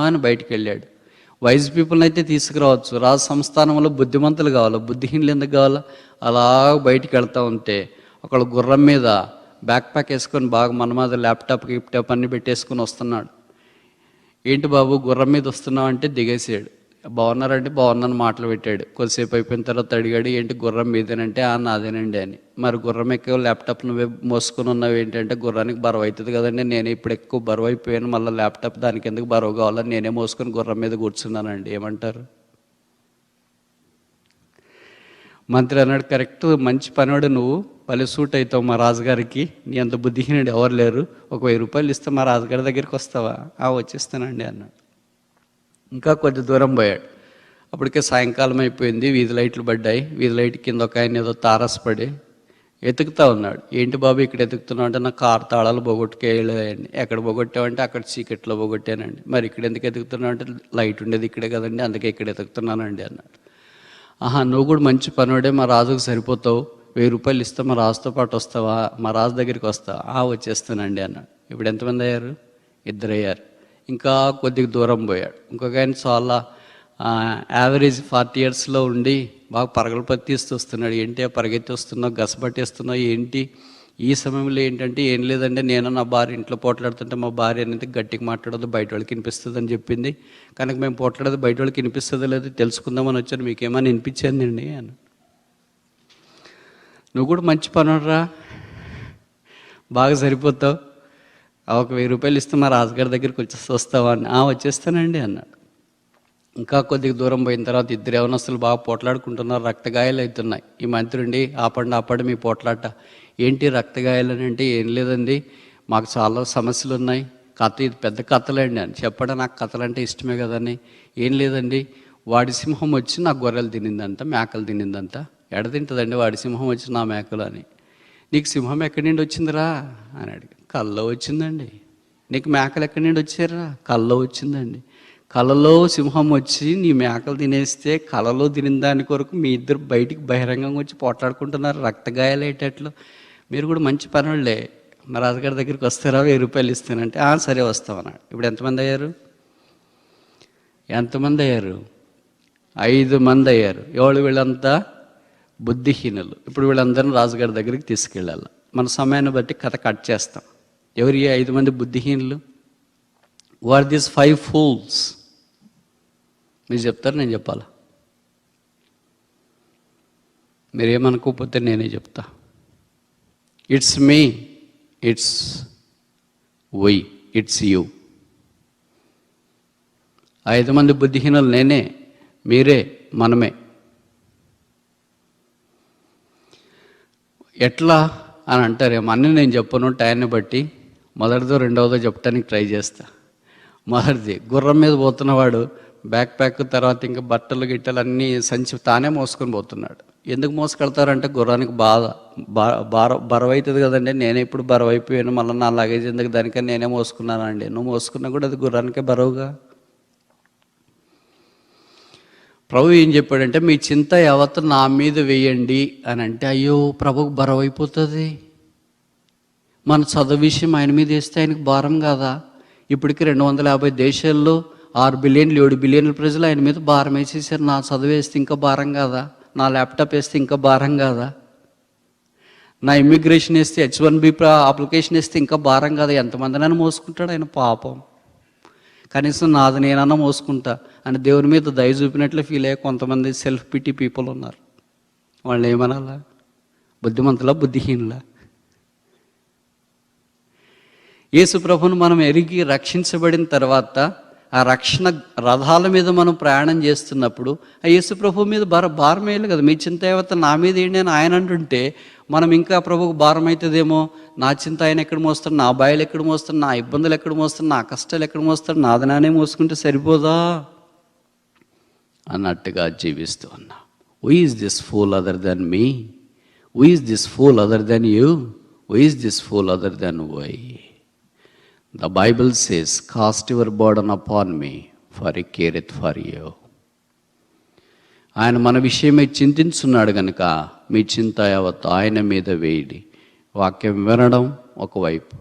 అని బయటికి వెళ్ళాడు. వైజ్ పీపుల్ని అయితే తీసుకురావచ్చు, రాజు సంస్థానంలో బుద్ధిమంతులు కావాలా, బుద్ధిహీనులు ఎందుకు కావాలా? అలా బయటికి వెళ్తూ ఉంటే ఒకళ్ళు గుర్రం మీద బ్యాక్ ప్యాక్ వేసుకొని బాగా మన మీద ల్యాప్టాప్ గిప్టాప్ అన్నీ పెట్టేసుకొని వస్తున్నాడు. ఏంటి బాబు గుర్రం మీద వస్తున్నావు అంటే దిగేసాడు. బాగున్నారంటే బాగున్నాను మాటలు పెట్టాడు. కొద్దిసేపు అయిపోయిన తర్వాత అడిగాడు, ఏంటి గుర్రం మీదేనంటే నాదేనండి అని. మరి గుర్రం ఎక్కువ ల్యాప్టాప్ నువ్వే మోసుకొని ఉన్నావు ఏంటంటే, గుర్రానికి బరువు అవుతుంది కదండి, నేనే ఇప్పుడు ఎక్కువ బరువు అయిపోయాను, మళ్ళీ ల్యాప్టాప్ దానికి ఎందుకు బరువు కావాలని నేనే మోసుకొని గుర్రం మీద కూర్చున్నానండి. ఏమంటారు? మంత్రి అన్నాడు, కరెక్ట్, మంచి పనివాడు నువ్వు, భలే సూట్ అవుతావు మా రాజుగారికి, నీ అంత బుద్ధిహీనుడు ఎవరు లేరు, ఒక 1000 రూపాయలు ఇస్తే మా రాజుగారి దగ్గరికి వస్తావా? వచ్చేస్తానండి అన్నాడు. ఇంకా కొద్ది దూరం పోయాడు. అప్పటికే సాయంకాలం అయిపోయింది, వీధి లైట్లు పడ్డాయి. వీధి లైట్ కింద ఒక ఆయన ఏదో తారసపడి ఎతుకుతా ఉన్నాడు. ఏంటి బాబు ఇక్కడ ఎతుకుతున్నావు అంటే, నా కారు తాళాలు పోగొట్టుకెళ్ళాయండి. ఎక్కడ పోగొట్టావంటే, అక్కడ చీకట్లో పోగొట్టానండి. మరి ఇక్కడ ఎందుకు ఎతుకుతున్నావు అంటే, లైట్ ఉండేది ఇక్కడే కదండి, అందుకే ఇక్కడ ఎతుకుతున్నానండి అన్నాడు. నువ్వు కూడా మంచి పనుడే, మా రాజుకు సరిపోతావు, 1000 రూపాయలు ఇస్తే మా రాజుతో పాటు వస్తావా, మా రాజు దగ్గరికి వస్తావా? వచ్చేస్తానండి అన్నాడు. ఇప్పుడు ఎంతమంది అయ్యారు? 2 అయ్యారు. ఇంకా కొద్దిగా దూరం పోయాడు. ఇంకొక ఆయన చాలా యావరేజ్ 40 ఇయర్స్లో ఉండి బాగా పరగలు పత్తీస్తూ వస్తున్నాడు. ఏంటి పరిగెత్తి వస్తున్నావు, గసపట్టేస్తున్నావు ఏంటి? ఈ సమయంలో ఏంటంటే, ఏం లేదంటే, నేను నా భార్య ఇంట్లో పోట్లాడుతుంటే మా భార్య అనేది గట్టిగా మాట్లాడదు, బయట వాళ్ళకి వినిపిస్తుంది అని చెప్పింది. కనుక మేము పోట్లాడదు, బయట వాళ్ళకి వినిపిస్తుందో లేదో తెలుసుకుందామని వచ్చాను, మీకేమైనా వినిపించిందండి అని. నువ్వు కూడా మంచి పనురా, బాగా సరిపోతావు, ఒక 1000 రూపాయలు ఇస్తే మా రాజుగారి దగ్గరికి వస్తావా అని. వచ్చేస్తానండి అన్నాడు. ఇంకా కొద్దిగా దూరం పోయిన తర్వాత 2 యవనస్తులు బాగా పోట్లాడుకుంటున్నారు, రక్తగాయాలు అవుతున్నాయి. ఈ మంత్రుండి, ఆపండి మీ పోట్లాట. ఏంటి రక్తగాయాలు అని అంటే, ఏం లేదండి, మాకు చాలా సమస్యలు ఉన్నాయి, కథ ఇది పెద్ద కథలండి అని. చెప్పడం నాకు కథలు అంటే ఇష్టమే కదని. ఏం లేదండి, వాడి సింహం వచ్చి నా గొర్రెలు తినిందంట, మేకలు తినిందంట. ఎడ తింటుందండి వాడి సింహం వచ్చి నా మేకలు అని. నీకు సింహం ఎక్కడి నుండి వచ్చిందిరా అని అడిగి, కల్లో వచ్చిందండి. నీకు మేకలు ఎక్కడి నుండి వచ్చారా? కల్లో వచ్చిందండి. కలలో సింహం వచ్చి నీ మేకలు తినేస్తే, కలలో తినిన దాని కొరకు మీ ఇద్దరు బయటికి బహిరంగంగా వచ్చి పోట్లాడుకుంటున్నారు, రక్తగాయాలేటట్లు. మీరు కూడా మంచి పనులే, మా రాజుగారి దగ్గరికి వస్తారా, 1000 రూపాయలు ఇస్తానంటే, సరే వస్తామన్నాడు. ఇప్పుడు ఎంతమంది అయ్యారు? 5 మంది అయ్యారు. ఎవరు? వీళ్ళంతా బుద్ధిహీనులు. ఇప్పుడు వీళ్ళందరినీ రాజుగారి దగ్గరికి తీసుకెళ్ళాలి. మన సమయాన్ని బట్టి కథ కట్ చేస్తాం. ఎవరు ఈ 5 మంది బుద్ధిహీనులు? Are these 5 fools? మీరు చెప్తారు, నేను చెప్పాలా? మీరేమనుకోకపోతే నేనే చెప్తా. It's me, it's why, it's you. 5 మంది బుద్ధిహీనులు నేనే, మీరే, మనమే. ఎట్లా అని అంటారేమో, అన్నీ నేను చెప్పను, టైంని బట్టి మొదటిదో రెండవదో చెప్పడానికి ట్రై చేస్తా. మొదటిది, గుర్రం మీద పోతున్నవాడు బ్యాక్ ప్యాక్, తర్వాత ఇంకా బట్టలు గిట్టలు అన్నీ సంచి తానే మోసుకొని పోతున్నాడు. ఎందుకు మోసుకెళ్తారంటే, గుర్రానికి బరువు అవుతుంది కదండి. నేనే ఇప్పుడు బరువు అయిపోయాను, మళ్ళీ నా లగేజ్ ఎందుకు, దానికని నేనే మోసుకున్నానండి. నువ్వు మోసుకున్నా కూడా అది గుర్రానికే బరువుగా. ప్రభు ఏం చెప్పాడంటే, మీ చింత యావత్తు నా మీద వేయండి అని అంటే, అయ్యో ప్రభుకు బరువు అయిపోతుంది. మన చదువు విషయం ఆయన మీద వేస్తే ఆయనకు భారం కాదా? ఇప్పటికి 250 దేశాల్లో 6 బిలియన్లు 7 బిలియన్ల ప్రజలు ఆయన మీద భారం వేసేసారు. నా చదువు వేస్తే ఇంకా భారం కాదా? నా ల్యాప్టాప్ వేస్తే ఇంకా భారం కాదా? నా ఇమ్మిగ్రేషన్ వేస్తే, H1B అప్లికేషన్ వేస్తే ఇంకా భారం కాదా? ఎంతమందినైనా మోసుకుంటాడు ఆయన పాపం. కనీసం నాది నేనన్నా మోసుకుంటా అని దేవుని మీద దయ చూపినట్లు ఫీల్ అయ్యే కొంతమంది సెల్ఫ్ పిటీ పీపుల్ ఉన్నారు. వాళ్ళు ఏమనాలా? బుద్ధిమంతులా, బుద్ధిహీనులా? యేసు ప్రభువును మనం ఎరిగి రక్షించబడిన తర్వాత, ఆ రక్షణ రథాల మీద మనం ప్రయాణం చేస్తున్నప్పుడు ఆ యేసు ప్రభు మీద భారం వేయాలి కదా. మీ చింత యావత్తు నా మీద ఏంటి అని ఆయన అంటుంటే, మనం ఇంకా ప్రభువుకు భారం అవుతుందేమో, నా చింత ఆయన ఎక్కడ మోస్తాడు, నా బాయలు ఎక్కడ మోస్తాడు, నా ఇబ్బందులు ఎక్కడ మోస్తాడు, నా కష్టాలు ఎక్కడ మోస్తాడు, నాది నానే మోసుకుంటే సరిపోదా అన్నట్టుగా జీవిస్తూ ఉన్నా. Who is this fool other than me? Who is this fool other than you? Who is this fool other than why? The Bible says, cast your burden upon me, for I careth for you. ఆయన మన విషయమే చింతించున్నాడు కనుక మీ చింత యావత్తు ఆయన మీద వేయడి. వాక్యం వినడం ఒకవైపు,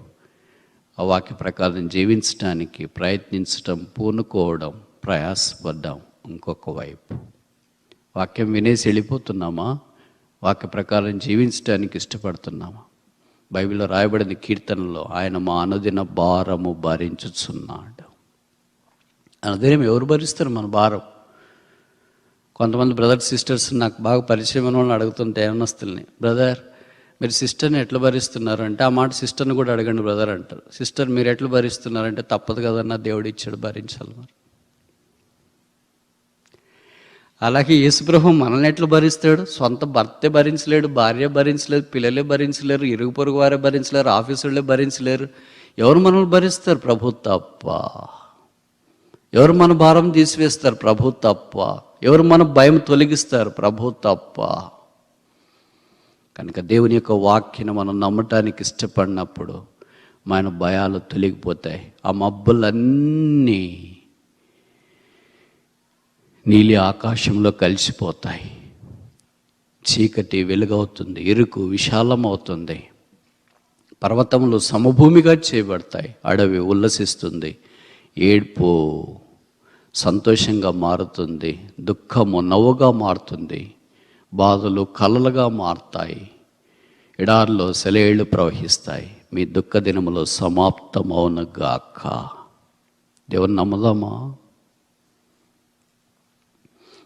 ఆ వాక్య ప్రకారం జీవించడానికి ప్రయత్నించడం, పూనుకోవడం, ప్రయాసపడ్డం ఇంకొక వైపు. వాక్యం వినేసి వెళ్ళిపోతున్నామా? వాక్య ప్రకారం జీవించడానికి ఇష్టపడుతున్నామా? బైబిల్లో రాయబడిన కీర్తనలో, ఆయన మా అనుదిన భారము భరించుచున్నాడు. అనుదినం ఎవరు భరిస్తారు మన భారం? కొంతమంది బ్రదర్స్ సిస్టర్స్ నాకు బాగా పరిచయం అని వాళ్ళని అడుగుతుంటే, యవనస్తుల్ని, బ్రదర్ మీరు సిస్టర్ని ఎట్లా భరిస్తున్నారు అంటే, ఆ మాట సిస్టర్ని కూడా అడగండి బ్రదర్ అంటారు. సిస్టర్ మీరు ఎట్లా భరిస్తున్నారంటే, తప్పదు కదన్నా, దేవుడు ఇచ్చాడు భరించాలి. మరి అలాగే యేసుప్రభు మనల్ని ఎట్లా భరిస్తాడు? సొంత భర్తే భరించలేడు, భార్య భరించలేదు, పిల్లలే భరించలేరు, ఇరుగు పొరుగు వారే భరించలేరు, ఆఫీసులే భరించలేరు. ఎవరు మనల్ని భరిస్తారు? ప్రభు తప్ప. ఎవరు మన భారం తీసివేస్తారు? ప్రభు తప్ప. ఎవరు మన భయం తొలగిస్తారు? ప్రభు తప్ప. కనుక దేవుని యొక్క వాక్యను మనం నమ్మటానికి ఇష్టపడినప్పుడు మన భయాలు తొలగిపోతాయి. ఆ మబ్బులన్నీ నీలి ఆకాశంలో కలిసిపోతాయి. చీకటి వెలుగవుతుంది, ఇరుకు విశాలమవుతుంది, పర్వతములు సమభూమిగా చేయబడతాయి, అడవి ఉల్లసిస్తుంది, ఏడ్పు సంతోషంగా మారుతుంది, దుఃఖము నవ్వుగా మారుతుంది, బాధలు కలలుగా మారుతాయి, ఎడారిలో సెలయేళ్ళు ప్రవహిస్తాయి. మీ దుఃఖ దినములో సమాప్తమవునుగాక. దేవుని నమ్ముదామా?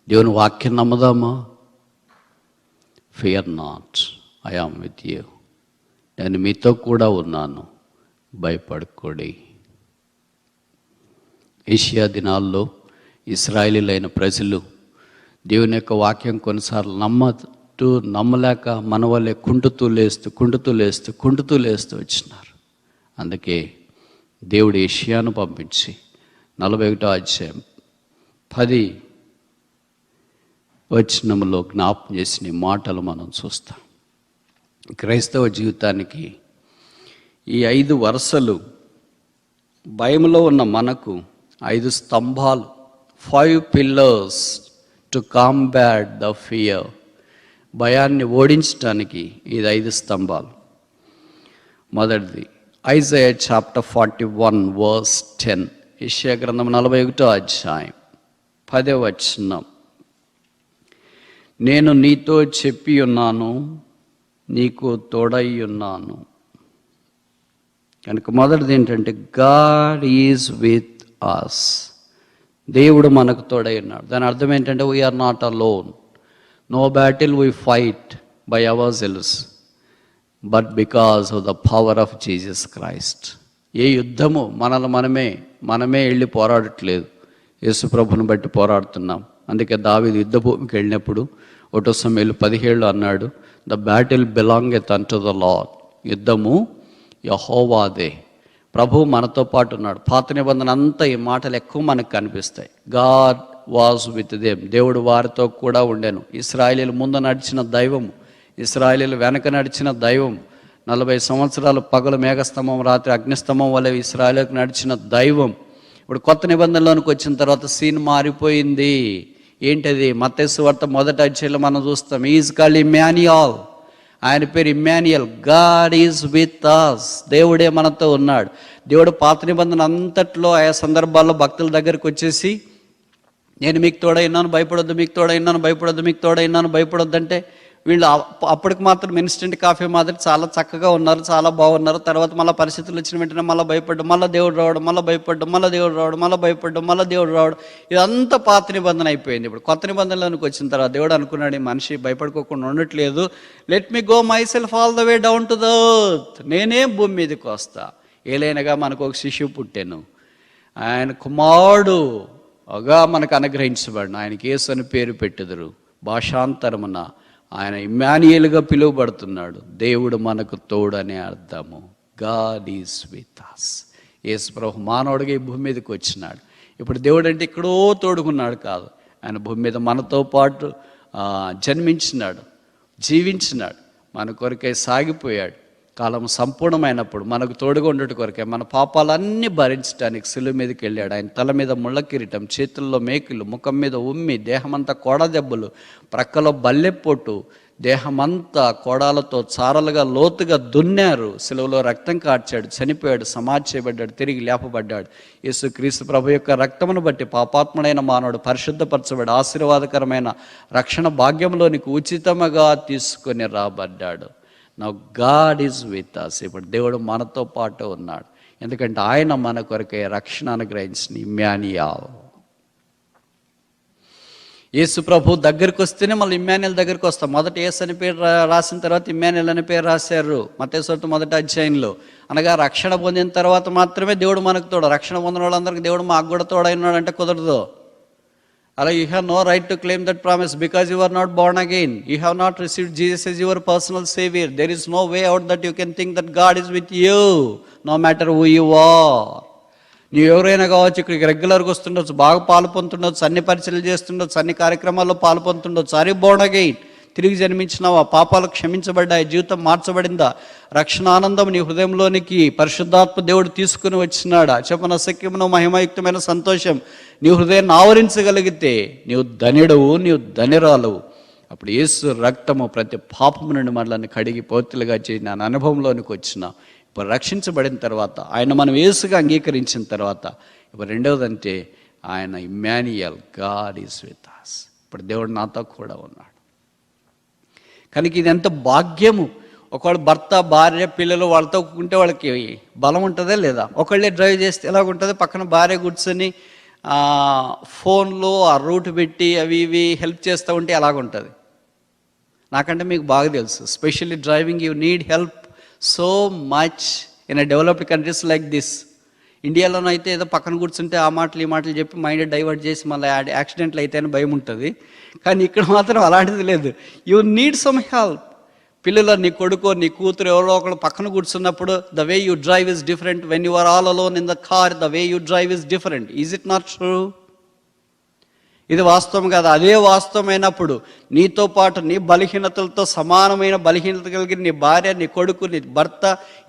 దేవుని వాక్యం నమ్ముదామా? Fear not, I am with you. నేను మీతో కూడా ఉన్నాను, భయపడకూడి. ఏషియా దినాల్లో ఇశ్రాయేలీలైన ప్రజలు దేవుని యొక్క వాక్యం కొన్నిసార్లు నమ్మలేక మన వల్లే కుంటుతూ లేస్తూ వచ్చినారు. అందుకే దేవుడు ఏషియాను పంపించి 41వ అధ్యాయం 10 వచనములో జ్ఞాపం చేసిన మాటలు మనం చూస్తాం. క్రైస్తవ జీవితానికి ఈ 5 వరుసలు భయంలో ఉన్న మనకు 5 స్తంభాలు, 5 pillars to combat the fear. భయాన్ని ఓడించడానికి ఇది 5 స్తంభాలు. మొదటిది ఐజయా చాప్టర్ 41 వర్స్ 10. యెషయా గ్రంథం 41వ అధ్యాయం 10వ వచనం. నేను నీతో చెప్పి ఉన్నాను, నీకు తోడై ఉన్నాను. కనుక మొదటిది ఏంటంటే గాడ్ ఈజ్ విత్ అస్. దేవుడు మనకు తోడై ఉన్నాడు. దాని అర్థం ఏంటంటే we are not alone. No battle we fight by ourselves but because of the power of Jesus Christ. ఏ యుద్ధము మనమే వెళ్ళి పోరాడట్లేదు, యేసు ప్రభుని బట్టి పోరాడుతున్నాం. అందుకే దావీదు యుద్ధ భూమికి వెళ్ళినప్పుడు 1 సమూయేలు 17 అన్నాడు, ద బ్యాటిల్ బిలాంగెత్ అన్టు ద లార్డ్. యుద్ధము యెహోవాదే. ప్రభు మనతో పాటు ఉన్నాడు. పాత నిబంధన అంతా ఈ మాటలు ఎక్కువ మనకు కనిపిస్తాయి. God was with them. దేవుడు వారితో కూడా ఉండెను. ఇశ్రాయేలీయుల ముందు నడిచిన దైవము, ఇశ్రాయేలీయుల వెనక నడిచిన దైవం, 40 సంవత్సరాలు పగలు మేఘస్తంభం, రాత్రి అగ్నిస్తంభం వల్ల ఇశ్రాయేలుకు నడిచిన దైవం. ఇప్పుడు కొత్త నిబంధనలోనికి వచ్చిన తర్వాత సీన్ మారిపోయింది. ఏంటది? మత్తయి సువార్త 1వ అధ్యాయంలో మనం చూస్తాం. Is called Emmanuel. ఆయన పేరు Emmanuel. God is with us. దేవుడే మనతో ఉన్నాడు. దేవుడు పాత నిబంధన అంతట్లో ఆయా సందర్భాల్లో భక్తుల దగ్గరికి వచ్చేసి, నేను మీకు తోడైనాను, భయపడొద్దు, మీకు తోడైనాను, భయపడొద్దు, మీకు తోడైనాను, భయపడొద్దు అంటే వీళ్ళు అప్పటికి మాత్రం ఇన్స్టెంట్ కాఫీ మాదిరి చాలా చక్కగా ఉన్నారు, చాలా బాగున్నారు. తర్వాత మళ్ళీ పరిస్థితులు వచ్చిన వెంటనే మళ్ళీ భయపడ్డం, మళ్ళీ దేవుడు రావడం, మళ్ళీ భయపడ్డం, మళ్ళీ దేవుడు రావడం, మళ్ళీ భయపడ్డం, మళ్ళీ దేవుడు రావడం. ఇదంతా పాత నిబంధన అయిపోయింది. ఇప్పుడు కొత్త నిబంధనలోనికి వచ్చిన తర్వాత దేవుడు అనుకున్నాడు, ఈ మనిషి భయపడుకోకుండా ఉండట్లేదు, let me go my self all the way down to the earth. నేనే భూమి మీదకి వస్తా. ఏలైనగా మనకు ఒక శిశువు పుట్టాను, ఆయన కుమారుడుగా మనకు అనుగ్రహించబడిన, ఆయనకి యేసు అని పేరు పెట్టెదరు. భాషాంతరమున ఆయన ఇమ్మాన్యుయేలుగా పిలువబడుతున్నాడు. దేవుడు మనకు తోడు అనే అర్థము. God is with us. యేసు ప్రభు మానవుడిగా ఈ భూమి మీదకి వచ్చినాడు. ఇప్పుడు దేవుడు అంటే ఎక్కడో తోడుకున్నాడు కాదు, ఆయన భూమి మీద మనతో పాటు జన్మించినాడు, జీవించినాడు, మన కొరకై సాగిపోయాడు. కాలం సంపూర్ణమైనప్పుడు మనకు తోడుగా ఉండేటి కొరకే మన పాపాలన్నీ భరించడానికి శిలువ మీదకి వెళ్ళాడు. ఆయన తల మీద ముళ్ళ కిరీటం, చేతుల్లో మేకులు, ముఖం మీద ఉమ్మి, దేహమంతా కోడ దెబ్బలు, ప్రక్కలో బల్లెపోటు, దేహమంతా కోడాలతో చారలుగా లోతుగా దున్నారు. శిలువలో రక్తం కార్చాడు, చనిపోయాడు, సమాధి చేయబడ్డాడు, తిరిగి లేపబడ్డాడు. యేసుక్రీస్తు ప్రభు యొక్క రక్తమును బట్టి పాపాత్ముడైన మానవుడు పరిశుద్ధపరచబడి ఆశీర్వాదకరమైన రక్షణ భాగ్యంలోనికి ఉచితముగా తీసుకొని రాబడ్డాడు. Now God is with us. ఇప్పుడు దేవుడు మనతో పాటు ఉన్నాడు, ఎందుకంటే ఆయన మన కొరకే రక్షణ అనుగ్రహించిన ఇమ్మాన్యుయల్. యేసు ప్రభు దగ్గరికి వస్తేనే మళ్ళీ ఇమ్మాన్యుయల్ దగ్గరికి వస్తాం. మొదట యేసు అని పేరు రాసిన తర్వాత ఇమ్మాన్యుయల్ అని పేరు రాశారు మత్తయి సువార్త 1వ అధ్యాయంలో. అనగా రక్షణ పొందిన తర్వాత మాత్రమే దేవుడు మనకు తోడు. రక్షణ పొందిన వాళ్ళందరికీ దేవుడు మాకు కూడా తోడైనాడు అంటే కుదరదు. అలా you have no right to claim that promise because you are not born again. You have not received Jesus as your personal saviour. There is no way out that you can think that God is with you no matter who you are. నువ్వు ఎవరైనా కావచ్చు, ఇక్కడికి రెగ్యులర్గా వస్తుండొచ్చు, బాగా పాలు పొందుతుండొచ్చు, అన్ని పరిచయలు చేస్తుండొచ్చు, అన్ని కార్యక్రమాల్లో పాలు పొందుతుండొచ్చు. అరే బోర్న్ అగైన్, తిరిగి జన్మించినావా? పాపాలు క్షమించబడ్డాయి, జీవితం మార్చబడిందా? రక్షణ ఆనందం నీ హృదయంలోనికి పరిశుద్ధాత్మ దేవుడు తీసుకుని వచ్చినాడా? చెప్పన సఖ్యమును మహిమయుక్తమైన సంతోషం నీ హృదయాన్ని ఆవరించగలిగితే నీవు ధన్యుడవు, నీవు ధన్యురాలవు. అప్పుడు యేసు రక్తము ప్రతి పాపము నుండి మనల్ని కడిగి పోతులుగా చేసి నా అనుభవంలోనికి వచ్చిన ఇప్పుడు రక్షించబడిన తర్వాత, ఆయన మనం యేసుగా అంగీకరించిన తర్వాత, ఇప్పుడు రెండవదంటే ఆయన Immanuel, God is with us. ఇప్పుడు దేవుడు నాతో కూడా ఉన్నాడు. కనుక ఇది ఎంత భాగ్యము. ఒకవేళ భర్త, భార్య, పిల్లలు వాళ్ళతో ఉంటే వాళ్ళకి బలం ఉంటుందా లేదా? ఒకళ్ళే డ్రైవ్ చేస్తే ఎలాగుంటుంది? పక్కన భార్య కూర్చొని ఫోన్లో ఆ రూట్ పెట్టి అవి ఇవి హెల్ప్ చేస్తూ ఉంటే ఎలాగుంటుంది? నాకంటే మీకు బాగా తెలుసు. Specially driving you need help so much in developed countries like this. ఇండియాలోనైతే ఏదో పక్కన కూర్చుంటే ఆ మాటలు ఈ మాటలు చెప్పి మైండ్ డైవర్ట్ చేసి మళ్ళీ యాక్సిడెంట్లు అయితే అని భయం ఉంటుంది. కానీ ఇక్కడ మాత్రం అలాంటిది లేదు. You need some help. పిల్లలు, నీ కొడుకో నీ కూతురు ఎవరో ఒకరు పక్కన కూర్చున్నప్పుడు the way you drive is different. When you are all alone in the car, the way you drive is different. Is it not true? ఇది వాస్తవం కాదు. అదే వాస్తవమైనప్పుడు నీతో పాటు నీ బలహీనతలతో సమానమైన బలహీనత కలిగిన నీ భార్య, నీ కొడుకు, నీ భర్త,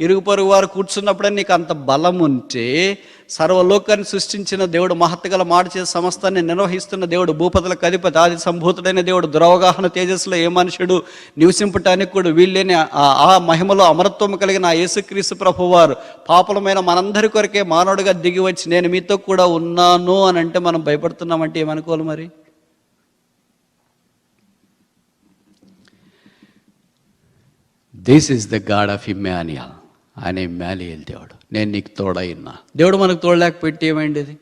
ఇరుగు పొరుగు వారు కూర్చున్నప్పుడే నీకు అంత బలం ఉంటే, సర్వలోకాన్ని సృష్టించిన దేవుడు, మహత్తుగల మాట చేసి సమస్తాన్ని నిర్వహిస్తున్న దేవుడు, భూపతులకు అధిపతి, ఆది సంభూతుడైన దేవుడు, దురవగాహన తేజస్సులో ఏ మనుషుడు నివసింపటానికి కూడా వీళ్ళని ఆ మహిమలో అమరత్వం కలిగిన ఆ యేసుక్రీస్తు ప్రభువారు పాపలమైన మనందరి కొరకే మానవుడిగా దిగి వచ్చి నేను మీతో కూడా ఉన్నాను అని అంటే మనం భయపడుతున్నామంటే ఏమనుకోవాలి మరి? This is the God of Immanuel. ఆయన ఇమ్మాన్యుయల్ దేవుడు. నేను నీకు తోడైనా. దేవుడు మనకు తోడలేకపోతే ఏమైంది? అది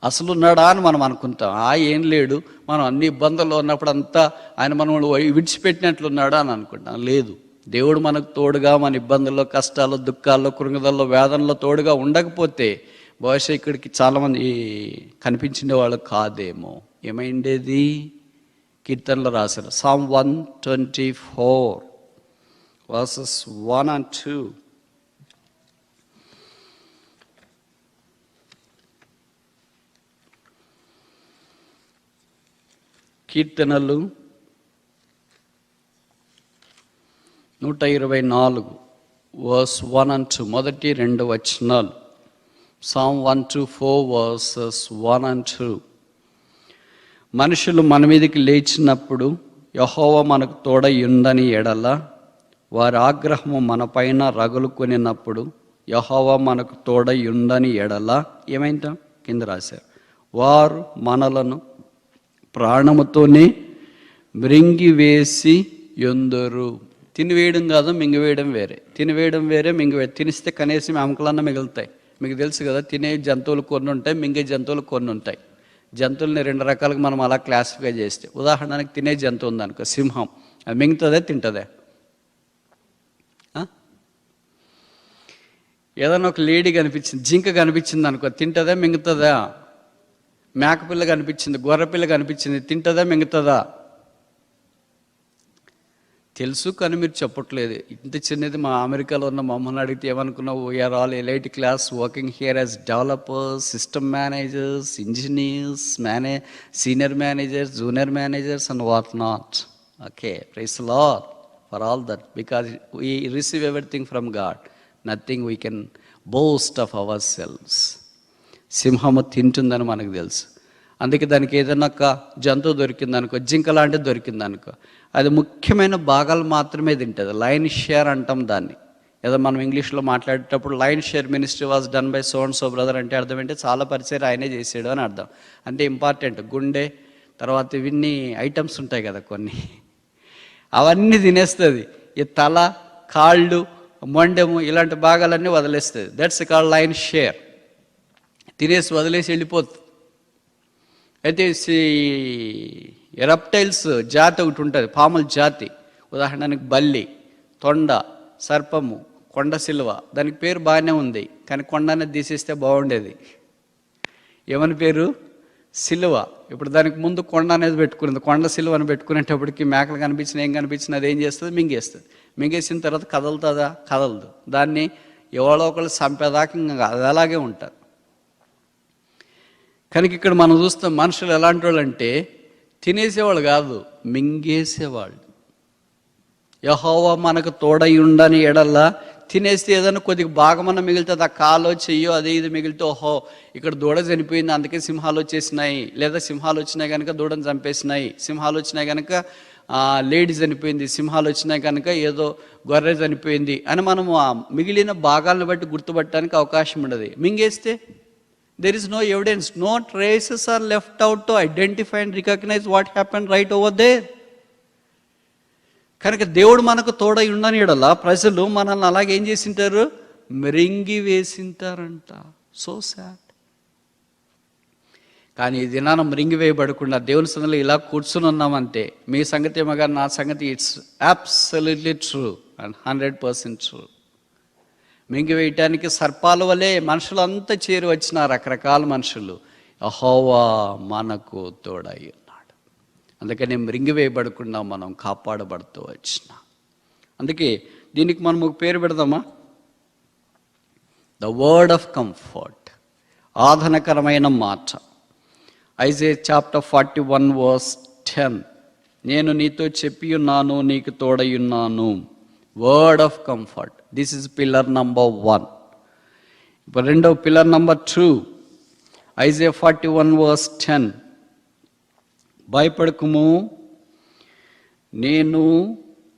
అసలు ఉన్నాడా అని మనం అనుకుంటాం. ఏం లేడు, మనం అన్ని ఇబ్బందుల్లో ఉన్నప్పుడు అంతా ఆయన మనం విడిచిపెట్టినట్లున్నాడా అని అనుకుంటాం. లేదు, దేవుడు మనకు తోడుగా మన ఇబ్బందుల్లో, కష్టాల్లో, దుఃఖాల్లో, కృంగదల్లో, వేదనలో తోడుగా ఉండకపోతే బహుశా ఇక్కడికి చాలామంది కనిపించిన వాళ్ళు కాదేమో. ఏమైండేది? కీర్తనలో రాశారు. Psalm 124 verses 1 and 2. కీర్తనలు 124 verse 1 and 2, మొదటి రెండు వచనాలు. Psalm 124 verses 1 and 2. మనుషులు మన మీదకి లేచినప్పుడు యెహోవా మనకు తోడై ఉందని ఎడల, వారి ఆగ్రహము మన పైన రగులుకొనినప్పుడు యెహోవా మనకు తోడై ఉందని ఎడల ఏమైందా? కింద రాశారు, వారు మనలను ప్రాణముతోనే మృంగివేసి యుందురు. తినివేయడం కాదు, మింగివేయడం వేరే. తినివేయడం వేరే, మింగివేయడం. తినిస్తే కనీసం ఎముకలన్నా మిగులుతాయి. మీకు తెలుసు కదా, తినే జంతువులు కొన్ని ఉంటాయి, మింగే జంతువులు కొన్ని ఉంటాయి. జంతువుల్ని రెండు రకాలుగా మనం అలా క్లాసిఫై చేస్తే, ఉదాహరణకి తినే జంతువు ఉందనుకో, సింహం. అది మింగుతుందే, తింటుందే? ఏదైనా ఒక లేడీ కనిపించింది, జింక కనిపించింది అనుకో, తింటుందా, మింగుతుందా? మేకపిల్ల కనిపించింది, గొర్రెపిల్ల కనిపించింది, తింటుందా, మింగుతుందా? తెలుసు, కానీ మీరు చెప్పట్లేదు. ఇంత చిన్నది మా అమెరికాలో ఉన్న మమ్మల్ని అడిగితే ఏమనుకున్నావు? We are all elite class working here as developers, system managers, engineers, senior managers, junior managers and what not. Okay, praise the Lord for all that, because we receive everything from God. Nothing we can boast of our selves. సింహము తింటుందని మనకు తెలుసు. అందుకే దానికి ఏదైనా ఒక జంతువు దొరికిందనుకో, జింక లాంటిది దొరికిందనుకో, అది ముఖ్యమైన భాగాలు మాత్రమే తింటుంది. లైన్ షేర్ అంటాం దాన్ని. ఏదో మనం ఇంగ్లీష్లో మాట్లాడేటప్పుడు line share ministry was done by so and so brother అంటే అర్థం ఏంటి? చాలా పరిచయం ఆయనే చేసాడు అని అర్థం. అంటే ఇంపార్టెంట్. గుండె, తర్వాత ఇవన్నీ ఐటమ్స్ ఉంటాయి కదా కొన్ని, అవన్నీ తినేస్తుంది. ఈ తల, కాళ్ళు, మొండెము ఇలాంటి భాగాలన్నీ వదిలేస్తుంది. That's called lion share. తినేసి వదిలేసి వెళ్ళిపోతుంది. అయితే రెప్టైల్స్ జాతి ఒకటి ఉంటుంది, పాముల జాతి. ఉదాహరణకి బల్లి, తొండ, సర్పము, కొండ సిల్వ. దానికి పేరు బాగానే ఉంది, కానీ కొండ అనేది తీసేస్తే బాగుండేది. ఏమని పేరు? సిలువ. ఇప్పుడు దానికి ముందు కొండ అనేది పెట్టుకునేది. కొండ సిలువ అని పెట్టుకునేటప్పటికి మేకలు కనిపించిన ఏం కనిపించిన అది ఏం చేస్తుంది? మింగేస్తుంది. మింగేసిన తర్వాత కదలుతుందా? కదలదు. దాన్ని ఎవరో ఒకళ్ళు చంపేదాకా ఇంకా అది అలాగే ఉంటారు. కనుక ఇక్కడ మనం చూస్తాం మనుషులు ఎలాంటి వాళ్ళు అంటే తినేసేవాళ్ళు కాదు, మింగేసేవాళ్ళు. యెహోవా మనకు తోడై ఉండని ఎడల్లా తినేస్తే ఏదైనా కొద్దిగా భాగమన్నా మిగులుతుంది. ఆ కాలో చెయ్యో అది ఇది మిగిలితే ఓహో ఇక్కడ దూడ చనిపోయింది అందుకే సింహాలు వచ్చేసినాయి, లేదా సింహాలు వచ్చినాయి కనుక దూడను చంపేసినాయి, సింహాలు వచ్చినాయి కనుక లేడీ చనిపోయింది, సింహాలు వచ్చినాయి కనుక ఏదో గొర్రె చనిపోయింది అని మనము ఆ మిగిలిన భాగాలను బట్టి గుర్తుపట్టడానికి అవకాశం ఉండదు. మింగేస్తే there is no evidence, no traces are left out to identify and recognize what happened right over there. కనుక దేవుడు మనకు తోడై ఉండని ఎడల ప్రజలు మనల్ని అలాగే ఏం చేసింటారు? మృంగి వేసింటారంట. So sad. కానీ ఈ దినాన మృంగి వేయబడకుండా దేవుని సన్నిధిలో ఇలా కూర్చుని ఉన్నామంటే మీ సంగతి ఏమో కానీ నా సంగతి it's absolutely true and 100% true. మింగివేయటానికి సర్పాల వలె మనుషులంతా చేరి వచ్చిన రకరకాల మనుషులు. యెహోవా మనకు తోడై ఉన్నాడు. అందుకని మృంగివేయబడకుండా మనం కాపాడబడుతూ వచ్చిన. అందుకే దీనికి మనం ఒక పేరు పెడదామా? ద వర్డ్ ఆఫ్ కంఫర్ట్, ఆదరణకరమైన మాట. ఐజైయా చాప్టర్ 41:10, నేను నీతో చెప్పి ఉన్నాను, నీకు తోడై ఉన్నాను. Word of comfort. This is pillar number 1. ఇప్పుడు రెండవ పిల్లర్ నంబర్ 2, ఐజైయా 41:10, భయపడకుము, నేను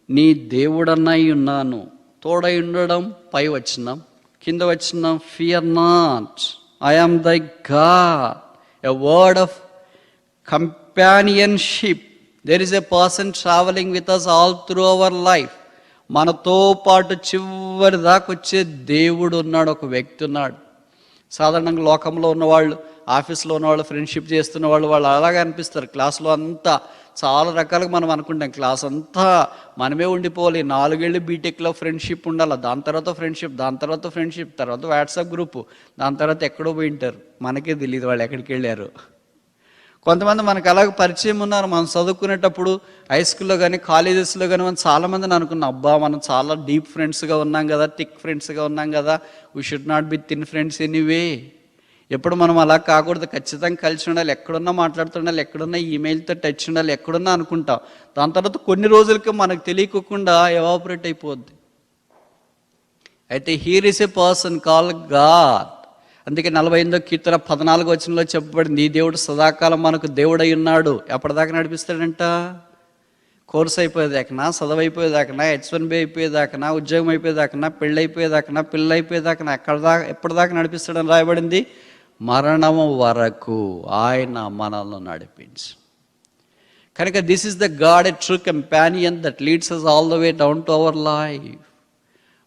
నీ దేవుడనై ఉన్నాను. తోడై ఉండడం పై వచనం. కింద వచనం fear not, I am thy God. A word of companionship. There is a person travelling with us all through our life. మనతో పాటు చివరి దాకా వచ్చే దేవుడు ఉన్నాడు, ఒక వ్యక్తి ఉన్నాడు. సాధారణంగా లోకంలో ఉన్నవాళ్ళు, ఆఫీస్లో ఉన్నవాళ్ళు, ఫ్రెండ్షిప్ చేస్తున్న వాళ్ళు అలాగే అనిపిస్తారు. క్లాస్లో అంతా చాలా రకాలుగా మనం అనుకుంటాం క్లాస్ అంతా మనమే ఉండిపోవాలి, 4 ఏళ్ళు బీటెక్లో ఫ్రెండ్షిప్ ఉండాలి, దాని తర్వాత ఫ్రెండ్షిప్, దాని తర్వాత ఫ్రెండ్షిప్, తర్వాత వాట్సాప్ గ్రూపు, దాని తర్వాత ఎక్కడో పోయింటారు, మనకే తెలియదు వాళ్ళు ఎక్కడికి వెళ్ళారు. కొంతమంది మనకు అలాగ పరిచయం ఉన్నారు. మనం చదువుకునేటప్పుడు హై స్కూల్లో కానీ కాలేజెస్లో కానీ మనం చాలామందిని అనుకున్నాం, అబ్బా మనం చాలా డీప్ ఫ్రెండ్స్గా ఉన్నాం కదా, థిక్ ఫ్రెండ్స్గా ఉన్నాం కదా, we should not be thin friends anyway. ఎప్పుడు మనం అలా కాకూడదు, ఖచ్చితంగా కలిసి ఉండాలి, ఎక్కడున్నా మాట్లాడుతుండాలి, ఎక్కడున్నా ఈమెయిల్తో టచ్ ఉండాలి, ఎక్కడున్నా అనుకుంటాం. దాని తర్వాత కొన్ని రోజులకి మనకు తెలియకుండా ఎవాపరేట్ అయిపోద్ది. అయితే here is a person call God. అందుకే 48వ కీర్తన 14వ వచనంలో చెప్పబడింది, ఈ దేవుడు సదాకాలం మనకు దేవుడై ఉన్నాడు. ఎప్పటిదాకా నడిపిస్తాడంట? కోర్స్ అయిపోయేదాకనా, చదువు అయిపోయేదాకనా, H1B అయిపోయేదాకనా, ఉద్యోగం అయిపోయేదాకనా, పెళ్ళి అయిపోయేదాకనా, పిల్లలు అయిపోయేదాకనా, ఎప్పటిదాకా నడిపిస్తాడని రాయబడింది? మరణము వరకు ఆయన మనల్ని నడిపించు. కనుక this is the God, a true companion that leads us all the way down to our life.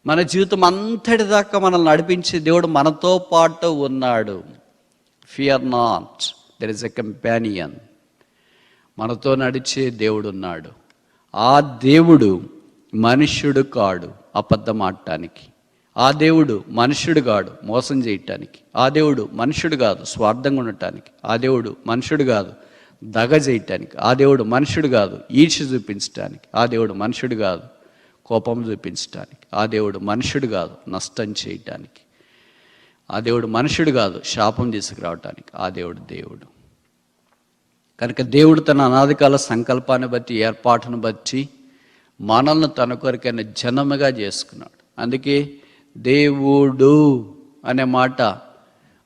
మన జీవితం అంతటి దాకా మనల్ని నడిపించే దేవుడు మనతో పాటు ఉన్నాడు. Fear not, there is a companion. మనతో నడిచే దేవుడు ఉన్నాడు. ఆ దేవుడు మనుష్యుడు కాడు అబద్ధం ఆడటానికి. ఆ దేవుడు మనుష్యుడు కాడు మోసం చేయటానికి. ఆ దేవుడు మనుష్యుడు కాదు స్వార్థంగా ఉండటానికి. ఆ దేవుడు మనుష్యుడు కాదు దగ చేయటానికి. ఆ దేవుడు మనుష్యుడు కాదు ఈర్ష్య చూపించటానికి. ఆ దేవుడు మనుష్యుడు కాదు కోపం చూపించటానికి. ఆ దేవుడు మనుష్యుడు కాదు నష్టం చేయటానికి. ఆ దేవుడు మనుష్యుడు కాదు శాపం తీసుకురావటానికి. ఆ దేవుడు దేవుడు. కనుక దేవుడు తన అనాదికాల సంకల్పాన్ని బట్టి, ఏర్పాటును బట్టి మనల్ని తన కొరకైన జనముగా చేసుకున్నాడు. అందుకే దేవుడు అనే మాట,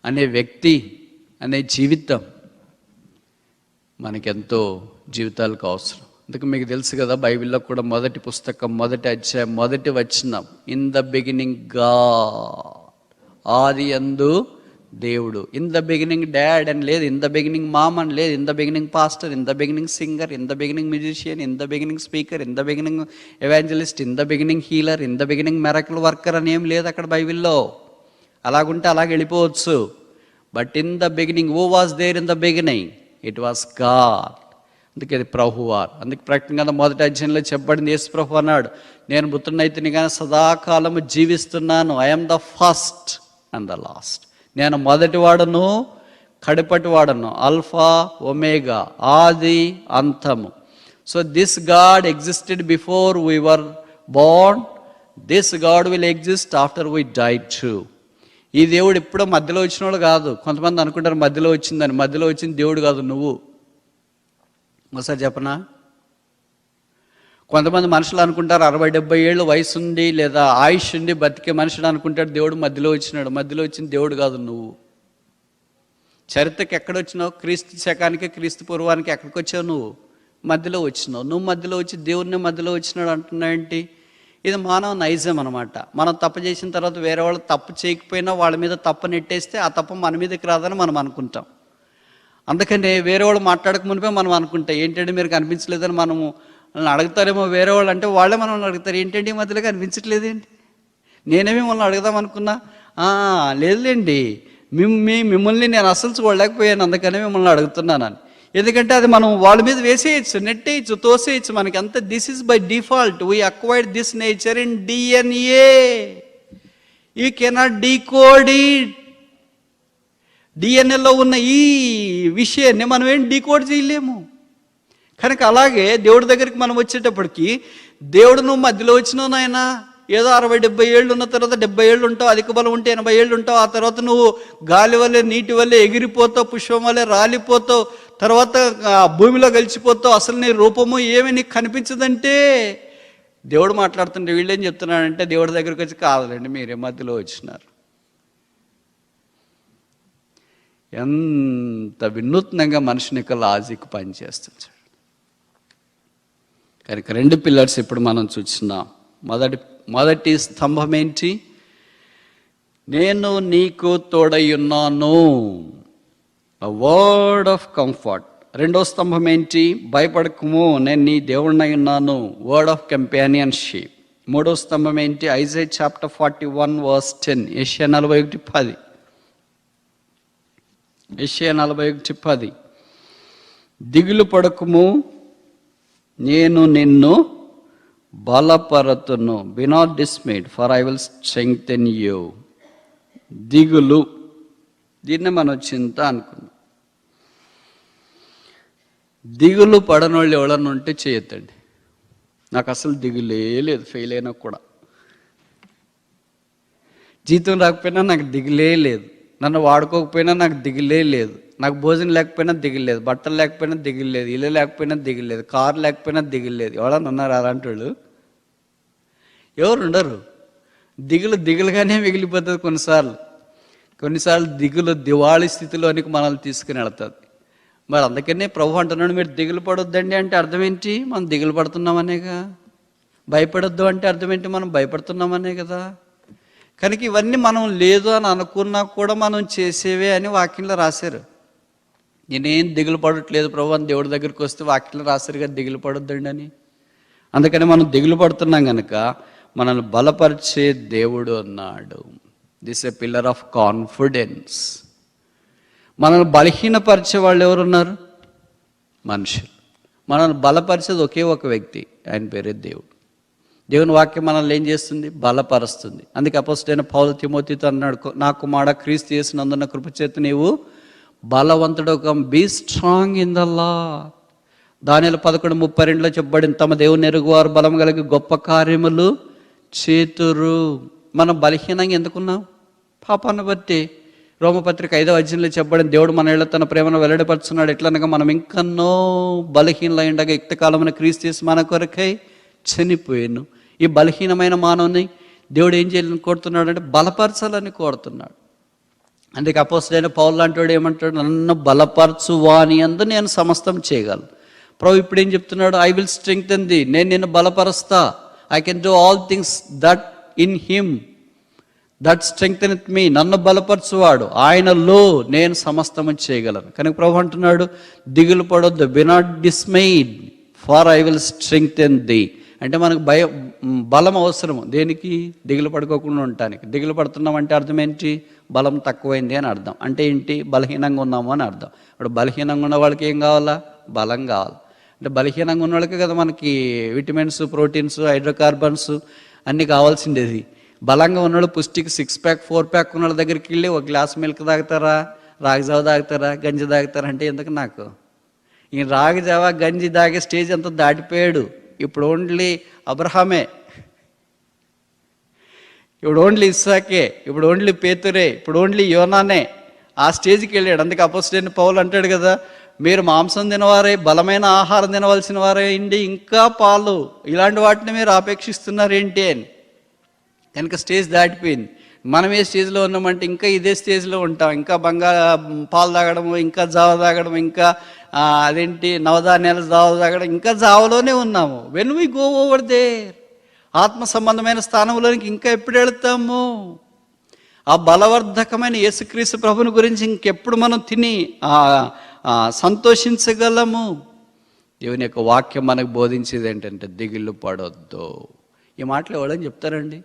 అనే వ్యక్తి, అనే జీవితం మనకెంతో జీవితాలకు అవసరం. అందుకే మీకు తెలుసు కదా, బైబిల్లో కూడా మొదటి పుస్తకం 1వ అధ్యాయం 1వ వచనం, ఇన్ ద బిగినింగ్ గాడ్, ఆది యందు దేవుడు. ఇన్ ద బిగినింగ్ డాడ్ అని లేదు, ఇన్ ద బిగినింగ్ మామ్ అని లేదు, in the beginning pastor, in the beginning singer, in the beginning musician, in the beginning speaker, in the beginning evangelist, in the beginning healer, in the beginning miracle worker అని ఏం లేదు అక్కడ బైబిల్లో. అలాగుంటే అలాగ వెళ్ళిపోవచ్చు. But in the beginning, who was there in the beginning? It was God. అందుకే అది ప్రభువారు. అందుకే ప్రకటన 1వ అధ్యాయంలో చెప్పబడింది, యేసు ప్రభు అన్నాడు, నేను మృతుడనైతిని కానీ సదాకాలము జీవిస్తున్నాను. I'm the first and the last. నేను మొదటి వాడును కడపటి వాడను, ఆల్ఫా ఒమేగా, ఆది అంతము. So this God existed before we were born, this God will exist after we died too. ఈ దేవుడు ఎప్పుడో మధ్యలో వచ్చినోడు కాదు. కొంతమంది అనుకుంటారు మధ్యలో వచ్చిందని. మధ్యలో వచ్చింది దేవుడు కాదు, నువ్వు. ఒకసారి చెప్పనా? కొంతమంది మనుషులు అనుకుంటారు 60-70 ఏళ్ళు వయసు ఉండి లేదా ఆయుష్ ఉండి బతికే మనుషుడు అనుకుంటాడు దేవుడు మధ్యలో వచ్చినాడు. మధ్యలో వచ్చింది దేవుడు కాదు, నువ్వు. చరిత్రకి ఎక్కడొచ్చినావు? క్రీస్తు శకానికి, క్రీస్తు పూర్వానికి ఎక్కడికి వచ్చావు? నువ్వు మధ్యలో వచ్చినావు. నువ్వు మధ్యలో వచ్చి దేవుడిని మధ్యలో వచ్చినాడు అంటున్నావు ఏంటి? ఇది మానవ నైజం అనమాట. మనం తప్పు చేసిన తర్వాత వేరే వాళ్ళు తప్పు చేయకపోయినా వాళ్ళ మీద తప్పు నెట్టేస్తే ఆ తప్పు మన మీదకి రాదని మనం అనుకుంటాం. అందుకనే వేరే వాళ్ళు మాట్లాడక మునిపే మనం అనుకుంటాం ఏంటంటే మీరు కనిపించలేదని. మనము అడుగుతారేమో వేరే వాళ్ళు, అంటే వాళ్ళే మనం అడుగుతారు ఏంటంటే ఈ మధ్యలో కనిపించట్లేదేంటి, నేనే మిమ్మల్ని అడుగుదాం అనుకున్నా. లేదులేండి, మిమ్మల్ని నేను అసలు చూడలేకపోయాను, అందుకనే మిమ్మల్ని అడుగుతున్నాను అని. ఎందుకంటే అది మనం వాళ్ళ మీద వేసేయచ్చు, నెట్టేయచ్చు, తోసేయచ్చు. మనకి అంత this is by default. We acquired this nature in DNA. You cannot decode it. DNAలో ఉన్న ఈ విషయాన్ని మనం ఏం డీకోడ్ చేయలేము. కనుక అలాగే దేవుడి దగ్గరికి మనం వచ్చేటప్పటికి, దేవుడు నువ్వు మధ్యలో వచ్చినావు నాయనా. ఏదో 60-70 ఏళ్ళు ఉన్న తర్వాత 70 ఏళ్ళు ఉంటావు, అధిక బలం ఉంటే 80 ఏళ్ళు ఉంటావు. ఆ తర్వాత నువ్వు గాలి వల్లే నీటి వల్లే ఎగిరిపోతావు, పుష్పం వల్లే రాలిపోతావు, తర్వాత భూమిలో గెలిచిపోతావు. అసలు నీ రూపము ఏమీ నీకు కనిపించదంటే దేవుడు మాట్లాడుతుంటే వీళ్ళేం చెప్తున్నాడంటే దేవుడి దగ్గరికి వచ్చి కాదులేండి మీరే మధ్యలో వచ్చినారు. ఎంత వినూత్నంగా మనిషిని యొక్క లాజిక్ పనిచేస్తుంది. కనుక 2 పిల్లర్స్ ఇప్పుడు మనం చూస్తున్నాం. మొదటి స్తంభం ఏంటి? నేను నీకు తోడయ్యున్నాను, వర్డ్ ఆఫ్ కంఫర్ట్. రెండో స్తంభం ఏంటి? భయపడకము, నేను నీ దేవుడినై ఉన్నాను, వర్డ్ ఆఫ్ కంపానియన్షిప్. మూడో స్తంభం ఏంటి? ఐజైయా చాప్టర్ 41:10, యెషయా 41:10. యెషయా 41:10, దిగులు పడకము, నేను నిన్ను బలపరతును, be not dismayed for I will strengthen you. దిగులు, దీన్నే మనం చింత అనుకున్నాం. దిగులు పడనోళ్ళు ఎవడన్నా ఉంటే చేయొద్దండి. నాకు అసలు దిగులే లేదు, ఫెయిల్ అయినా కూడా. జీతం రాకపోయినా నాకు దిగులే లేదు, నన్ను వాడుకోకపోయినా నాకు దిగులే లేదు, నాకు భోజనం లేకపోయినా దిగులేదు, బట్టలు లేకపోయినా దిగులేదు, ఇల్లు లేకపోయినా దిగులేదు, కారు లేకపోయినా దిగులేదు. ఎవడన్నా ఉన్నారు అలాంటి వాళ్ళు? ఎవరు ఉండరు. దిగులుగానే మిగిలిపోతుంది. కొన్నిసార్లు దిగులు దివాళీ స్థితిలోనికి మనల్ని తీసుకుని వెళ్తుంది. మరి అందుకనే ప్రభు అంటున్నాడు మీరు దిగులు పడొద్దండి. అంటే అర్థం ఏంటి? మనం దిగులు పడుతున్నామనేగా. భయపడొద్దు అంటే అర్థం ఏంటి? మనం భయపడుతున్నామనే కదా. కనుక ఇవన్నీ మనం లేదు అని అనుకున్నా కూడా మనం చేసేవే అని వాక్యంలో రాశారు. నేనేం దిగులు పడట్లేదు ప్రభు అని దేవుడి దగ్గరికి వస్తే వాక్యంలో రాశారు కదా దిగులు పడొద్దండి అని. అందుకని మనం దిగులు పడుతున్నాం కనుక మనల్ని బలపరిచే దేవుడు అన్నాడు. This a pillar of confidence. మనల్ని బలహీనపరిచే వాళ్ళు ఎవరున్నారు? మనుషులు. మనల్ని బలపరిచేది ఒకే ఒక వ్యక్తి, ఆయన పేరే దేవుడు. దేవుని వాక్యం మనల్ని ఏం చేస్తుంది? బలపరుస్తుంది. అందుకే అపోస్తలుడైన పౌలు తిమోతితో అన్నాడు, నా కుమారుడా క్రీస్తు యేసునందున్న కృపచేత నీవు బలవంతుడు, be strong in the Lord. దానియేలు 11:32లో చెప్పబడింది, తమ దేవుని ఎరుగువారు బలం కలిగి గొప్ప కార్యములు చేతురు. మనం బలహీనంగా ఎందుకున్నాం? పాపాన్ని బట్టి. రోమపత్రిక 5వ అధ్యాయంలో చెప్పబడింది, దేవుడు మన ఇళ్ళ తన ప్రేమను వెల్లడిపరుచున్నాడు. ఎట్లనగా మనం ఇంకన్నో బలహీనలై ఉండగా యుక్తకాలమైన క్రీస్తు యేసు మన కొరకై చనిపోయాను. ఈ బలహీనమైన మానవుని దేవుడు ఏం చేయాలని కోరుతున్నాడు అంటే బలపరచాలని కోరుతున్నాడు. అందుకే అపోస్తలుడైన పౌలు లాంటి వాడు ఏమంటాడు? నన్ను బలపరచు వాని యందు నేను సమస్తం చేయగలను. ప్రభు ఇప్పుడు ఏం చెప్తున్నాడు? ఐ విల్ స్ట్రెంగ్థెన్ ది, నేను నిన్ను బలపరుస్తా. I can do all things that in him that strengtheneth me. నన్ను బలపరచువాడు ఆయనలో నేను సమస్తము చేయగలను. కనుక ప్రభు అంటున్నాడు దిగులు పడొద్దు, be not dismayed for I will strengthen thee. అంటే మనకు బలం అవసరము. దేనికి? దిగులు పడుకోకుండా ఉండటానికి. దిగులు పడుతున్నామంటే అర్థం ఏంటి? బలం తక్కువైంది అని అర్థం. అంటే ఏంటి? బలహీనంగా ఉన్నాము అని అర్థం. ఇప్పుడు బలహీనంగా ఉన్న వాళ్ళకి ఏం కావాలా? బలం కావాలి. అంటే బలహీనంగా ఉన్న వాళ్ళకి కదా మనకి విటమిన్స్, ప్రోటీన్స్, హైడ్రోకార్బన్స్ అన్నీ కావాల్సిండేది. బలంగా ఉన్నాడు పుష్టికి 6 ప్యాక్ 4 ప్యాక్ ఉన్న వాళ్ళ దగ్గరికి వెళ్ళి ఒక గ్లాస్ మిల్క్ తాగుతారా? రాగి జావ తాగుతారా, గంజి తాగుతారా అంటే ఎందుకు నాకు? ఈయన రాగి జావ గంజి తాగే స్టేజ్ అంతా దాటిపోయాడు. ఇప్పుడు ఓన్లీ అబ్రహామే, ఇప్పుడు ఓన్లీ ఇస్సాకే, ఇప్పుడు ఓన్లీ పేతురే, ఇప్పుడు ఓన్లీ యోనానే. ఆ స్టేజ్కి వెళ్ళాడు. అందుకే అపోస్తలుడైన పౌలు అంటాడు కదా, మీరు మాంసం తినవారే, బలమైన ఆహారం తినవలసిన వారే ఇండి, ఇంకా పాలు ఇలాంటి వాటిని మీరు ఆపేక్షిస్తున్నారు ఏంటి అని. కనుక స్టేజ్ దాటిపోయింది. మనం ఏ స్టేజ్లో ఉన్నామంటే ఇంకా ఇదే స్టేజ్లో ఉంటాం. ఇంకా పాలు తాగడము, ఇంకా జావ తాగడం, ఇంకా అదేంటి నవధాన్యాల జావ తాగడం, ఇంకా జావలోనే ఉన్నాము. When we go over there, ఆత్మ సంబంధమైన స్థానంలోనికి ఇంకా ఎప్పుడు వెళతాము? ఆ బలవర్ధకమైన యేసుక్రీస్తు ప్రభుని గురించి ఇంకెప్పుడు మనం తిని సంతోషించగలము? దేవుని యొక్క వాక్యం మనకు బోధించేది ఏంటంటే దిగులు పడొద్దు. ఈ మాటలు ఎవడని చెప్తారండి?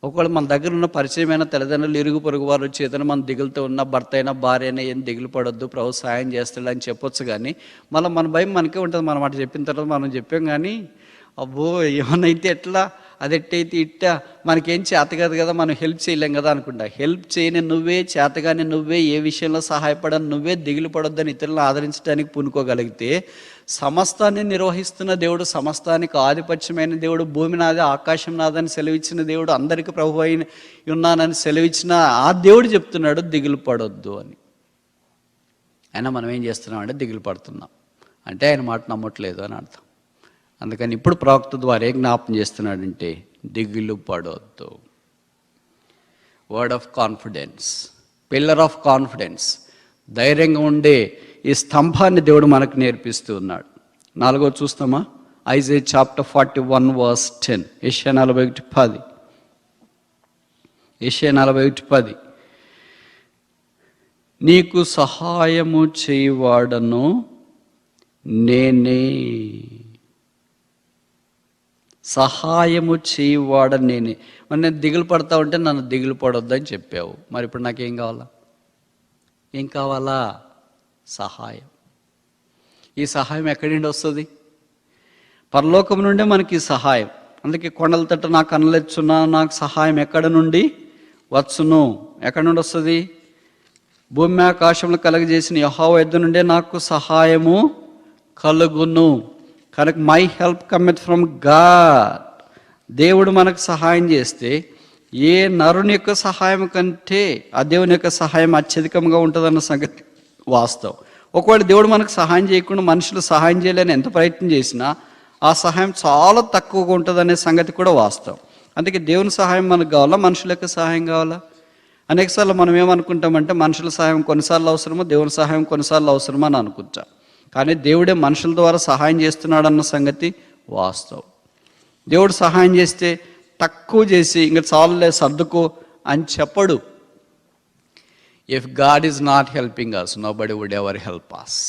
ఒకవేళ మన దగ్గర ఉన్న పరిచయమైన తల్లిదండ్రులు, ఇరుగు పొరుగు వారు వచ్చి ఏదైనా మన దిగులుతో ఉన్న భర్త అయినా భార్య అయినా ఏం దిగులు పడొద్దు, ప్రభు సాయం చేస్తాడని చెప్పొచ్చు. కానీ మన భయం మనకే ఉంటుంది. మనం మాట చెప్పిన తర్వాత మనం చెప్పాం కానీ అబ్బో ఏమన్నైతే ఎట్లా, అది ఎట్టయితే ఇట్టా, మనకేం చేత కాదు కదా, మనం హెల్ప్ చేయలేం కదా అనుకుంటా. హెల్ప్ చేయని నువ్వే, చేతగాని నువ్వే, ఏ విషయంలో సహాయపడని నువ్వే దిగులు పడొద్దని ఇతరులను ఆదరించడానికి పూనుకోగలిగితే, సమస్తాన్ని నిర్వహిస్తున్న దేవుడు, సమస్తానికి ఆధిపత్యమైన దేవుడు, భూమి నాది ఆకాశం నాదని సెలవిచ్చిన దేవుడు, అందరికీ ప్రభు అయిన ఉన్నానని సెలవిచ్చిన ఆ దేవుడు చెప్తున్నాడు దిగులు పడొద్దు అని. అయినా మనం ఏం చేస్తున్నాం అంటే దిగులు పడుతున్నాం అంటే ఆయన మాట నమ్మట్లేదు అని అర్థం. అందుకని ఇప్పుడు ప్రవక్త ద్వారా ఏం జ్ఞాపం చేస్తున్నాడంటే దిగులు పడొద్దు. Word of confidence, pillar of confidence, ధైర్యంగా ఉండే ఈ స్తంభాన్ని దేవుడు మనకు నేర్పిస్తూ ఉన్నాడు. 4వ చూస్తామా? Isaiah chapter 41 verse 10. యెషయా 41:10. యెషయా 41:10. నీకు సహాయము చేయవాడను నేనే, సహాయము చేయవాడని నేనే. మరి నేను దిగులు పడతా ఉంటే నన్ను దిగులు పడొద్దని చెప్పావు. మరి ఇప్పుడు నాకేం కావాలా? ఏం కావాలా? సహాయం. ఈ సహాయం ఎక్కడి నుండి వస్తుంది? పరలోకం నుండే మనకి సహాయం. అందుకే కొండల తట్ట నా కన్నులెచ్చున్నా, నాకు సహాయం ఎక్కడ నుండి వచ్చును? ఎక్కడి నుండి వస్తుంది? భూమి ఆకాశంలో కలుగజేసిన యెహోవా యొద్ద నుండే నాకు సహాయము కలుగును. కనుక my help cometh from God. దేవుడు మనకు సహాయం చేస్తే ఏ నరుని యొక్క సహాయం కంటే ఆ దేవుని యొక్క సహాయం అత్యధికంగా ఉంటుందన్న సంగతి వాస్తవం. ఒకవేళ దేవుడు మనకు సహాయం చేయకుండా మనుషులు సహాయం చేయాలని ఎంత ప్రయత్నం చేసినా ఆ సహాయం చాలా తక్కువగా ఉంటుందనే సంగతి కూడా వాస్తవం. అందుకే దేవుని సహాయం మనకు కావాలా, మనుషుల యొక్క సహాయం కావాలా? అనేకసార్లు మనం ఏమనుకుంటామంటే మనుషుల సహాయం కొన్నిసార్లు అవసరమో, దేవుని సహాయం కొన్నిసార్లు అవసరమో అని అనుకుంటాం. కానీ దేవుడే మనుషుల ద్వారా సహాయం చేస్తున్నాడన్న సంగతి వాస్తవం. దేవుడు సహాయం చేస్తే తక్కువ చేసి ఇంకా చాలులే సర్దుకో అని చెప్పడు. If God is not helping us, nobody would ever help us.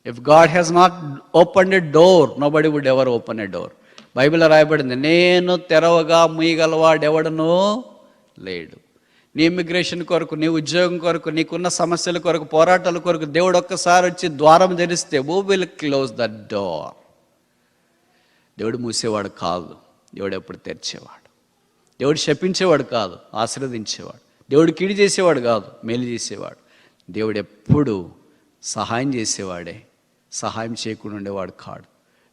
If God has not open a door, nobody would ever open a door. బైబిల్లో రాయబడింది, నేను తెరవగా మూయగలవాడెవడనో లేడు. నీ ఇమిగ్రేషన్ కొరకు, నీ ఉద్యోగం కొరకు, నీకున్న సమస్యల కొరకు, పోరాటాల కొరకు దేవుడు ఒక్కసారి వచ్చి ద్వారం తెరిస్తే who will close the door? దేవుడు మూసేవాడు కాదు, దేవుడు ఎప్పుడు తెరిచేవాడు. దేవుడు శపించేవాడు కాదు, ఆశీర్వదించేవాడు. దేవుడు కీడు చేసేవాడు కాదు, మేలు చేసేవాడు. దేవుడు ఎప్పుడు సహాయం చేసేవాడే, సహాయం చేయకుండా ఉండేవాడు కాడు.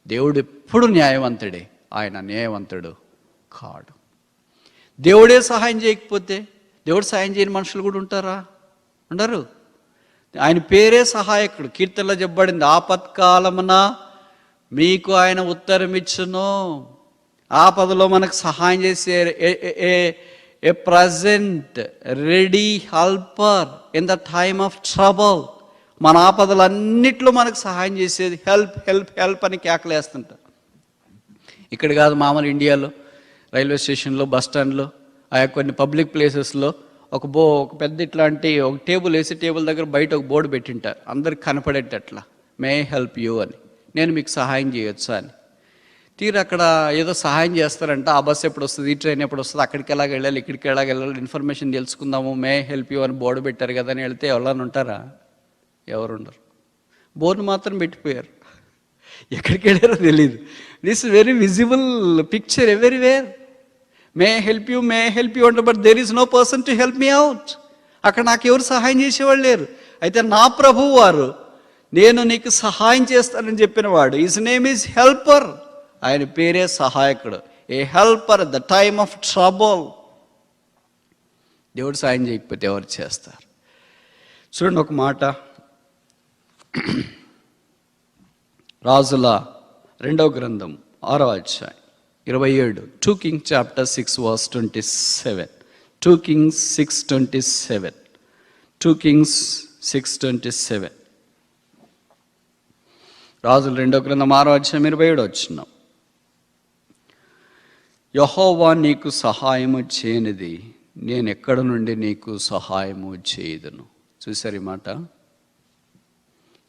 దేవుడు ఎప్పుడు న్యాయవంతుడే, ఆయన న్యాయవంతుడు కాడు. దేవుడే సహాయం చేయకపోతే, దేవుడు సహాయం చేయని మనుషులు కూడా ఉంటారా? ఉండరు. ఆయన పేరే సహాయకుడు. కీర్తనలో చెప్పబడింది, ఆపత్కాలమున మీకు ఆయన ఉత్తరం ఇచ్చును. ఆపదలో మనకు సహాయం చేసే a present ready helper in the time of trouble. మన ఆపదలన్నిట్లో మనకు సహాయం చేసేది హెల్ప్ హెల్ప్ హెల్ప్ అని కేకలేస్తుంటారు. ఇక్కడ కాదు, మామూలు ఇండియాలో రైల్వే స్టేషన్లో, బస్ స్టాండ్లో, ఆయా కొన్ని పబ్లిక్ ప్లేసెస్లో ఒక పెద్ద ఇట్లాంటి ఒక టేబుల్ వేసి టేబుల్ దగ్గర బయట ఒక బోర్డు పెట్టింటారు, అందరికి కనపడేటట్లా, మే హెల్ప్ యూ అని, నేను మీకు సహాయం చేయొచ్చా అని. తీరు అక్కడ ఏదో సహాయం చేస్తారంట, ఆ బస్సు ఎప్పుడు వస్తుంది, ఈ ట్రైన్ ఎప్పుడు వస్తుంది, అక్కడికి ఎలాగ వెళ్ళాలి, ఇక్కడికి ఎలాగ వెళ్ళాలి, ఇన్ఫర్మేషన్ తెలుసుకుందాము, మే హెల్ప్ యూ అని బోర్డు పెట్టారు కదా అని వెళ్తే ఎవరైనా ఉంటారా? ఎవరు ఉండరు. బోర్డు మాత్రం పెట్టిపోయారు, ఎక్కడికి వెళ్ళారో తెలియదు. This very visible picture everywhere. May help you అంటే, but there is no person to help me out. అక్కడ నాకు ఎవరు సహాయం చేసేవాళ్ళు లేరు. అయితే నా ప్రభువు వారు నేను నీకు సహాయం చేస్తానని చెప్పిన వాడు. His name is helper. ఆయన పేరే సహాయకుడు. A helper the time of trouble. దేవుడు సాయం చేయకపోతే ఎవరు చేస్తారు? చూడండి ఒక మాట, రాజుల 2వ గ్రంథం 6వ అధ్యాయం 27, 2 Kings chapter 6 verse 27, 2 Kings 6:27, 2 Kings 6:27. రాజుల 2వ గ్రంథం 6వ అధ్యాయం 27 వచ్చిన, యెహోవా నీకు సహాయము చేయనిది నేను ఎక్కడ నుండి నీకు సహాయము చేయదును. చూసారు ఈ మాట,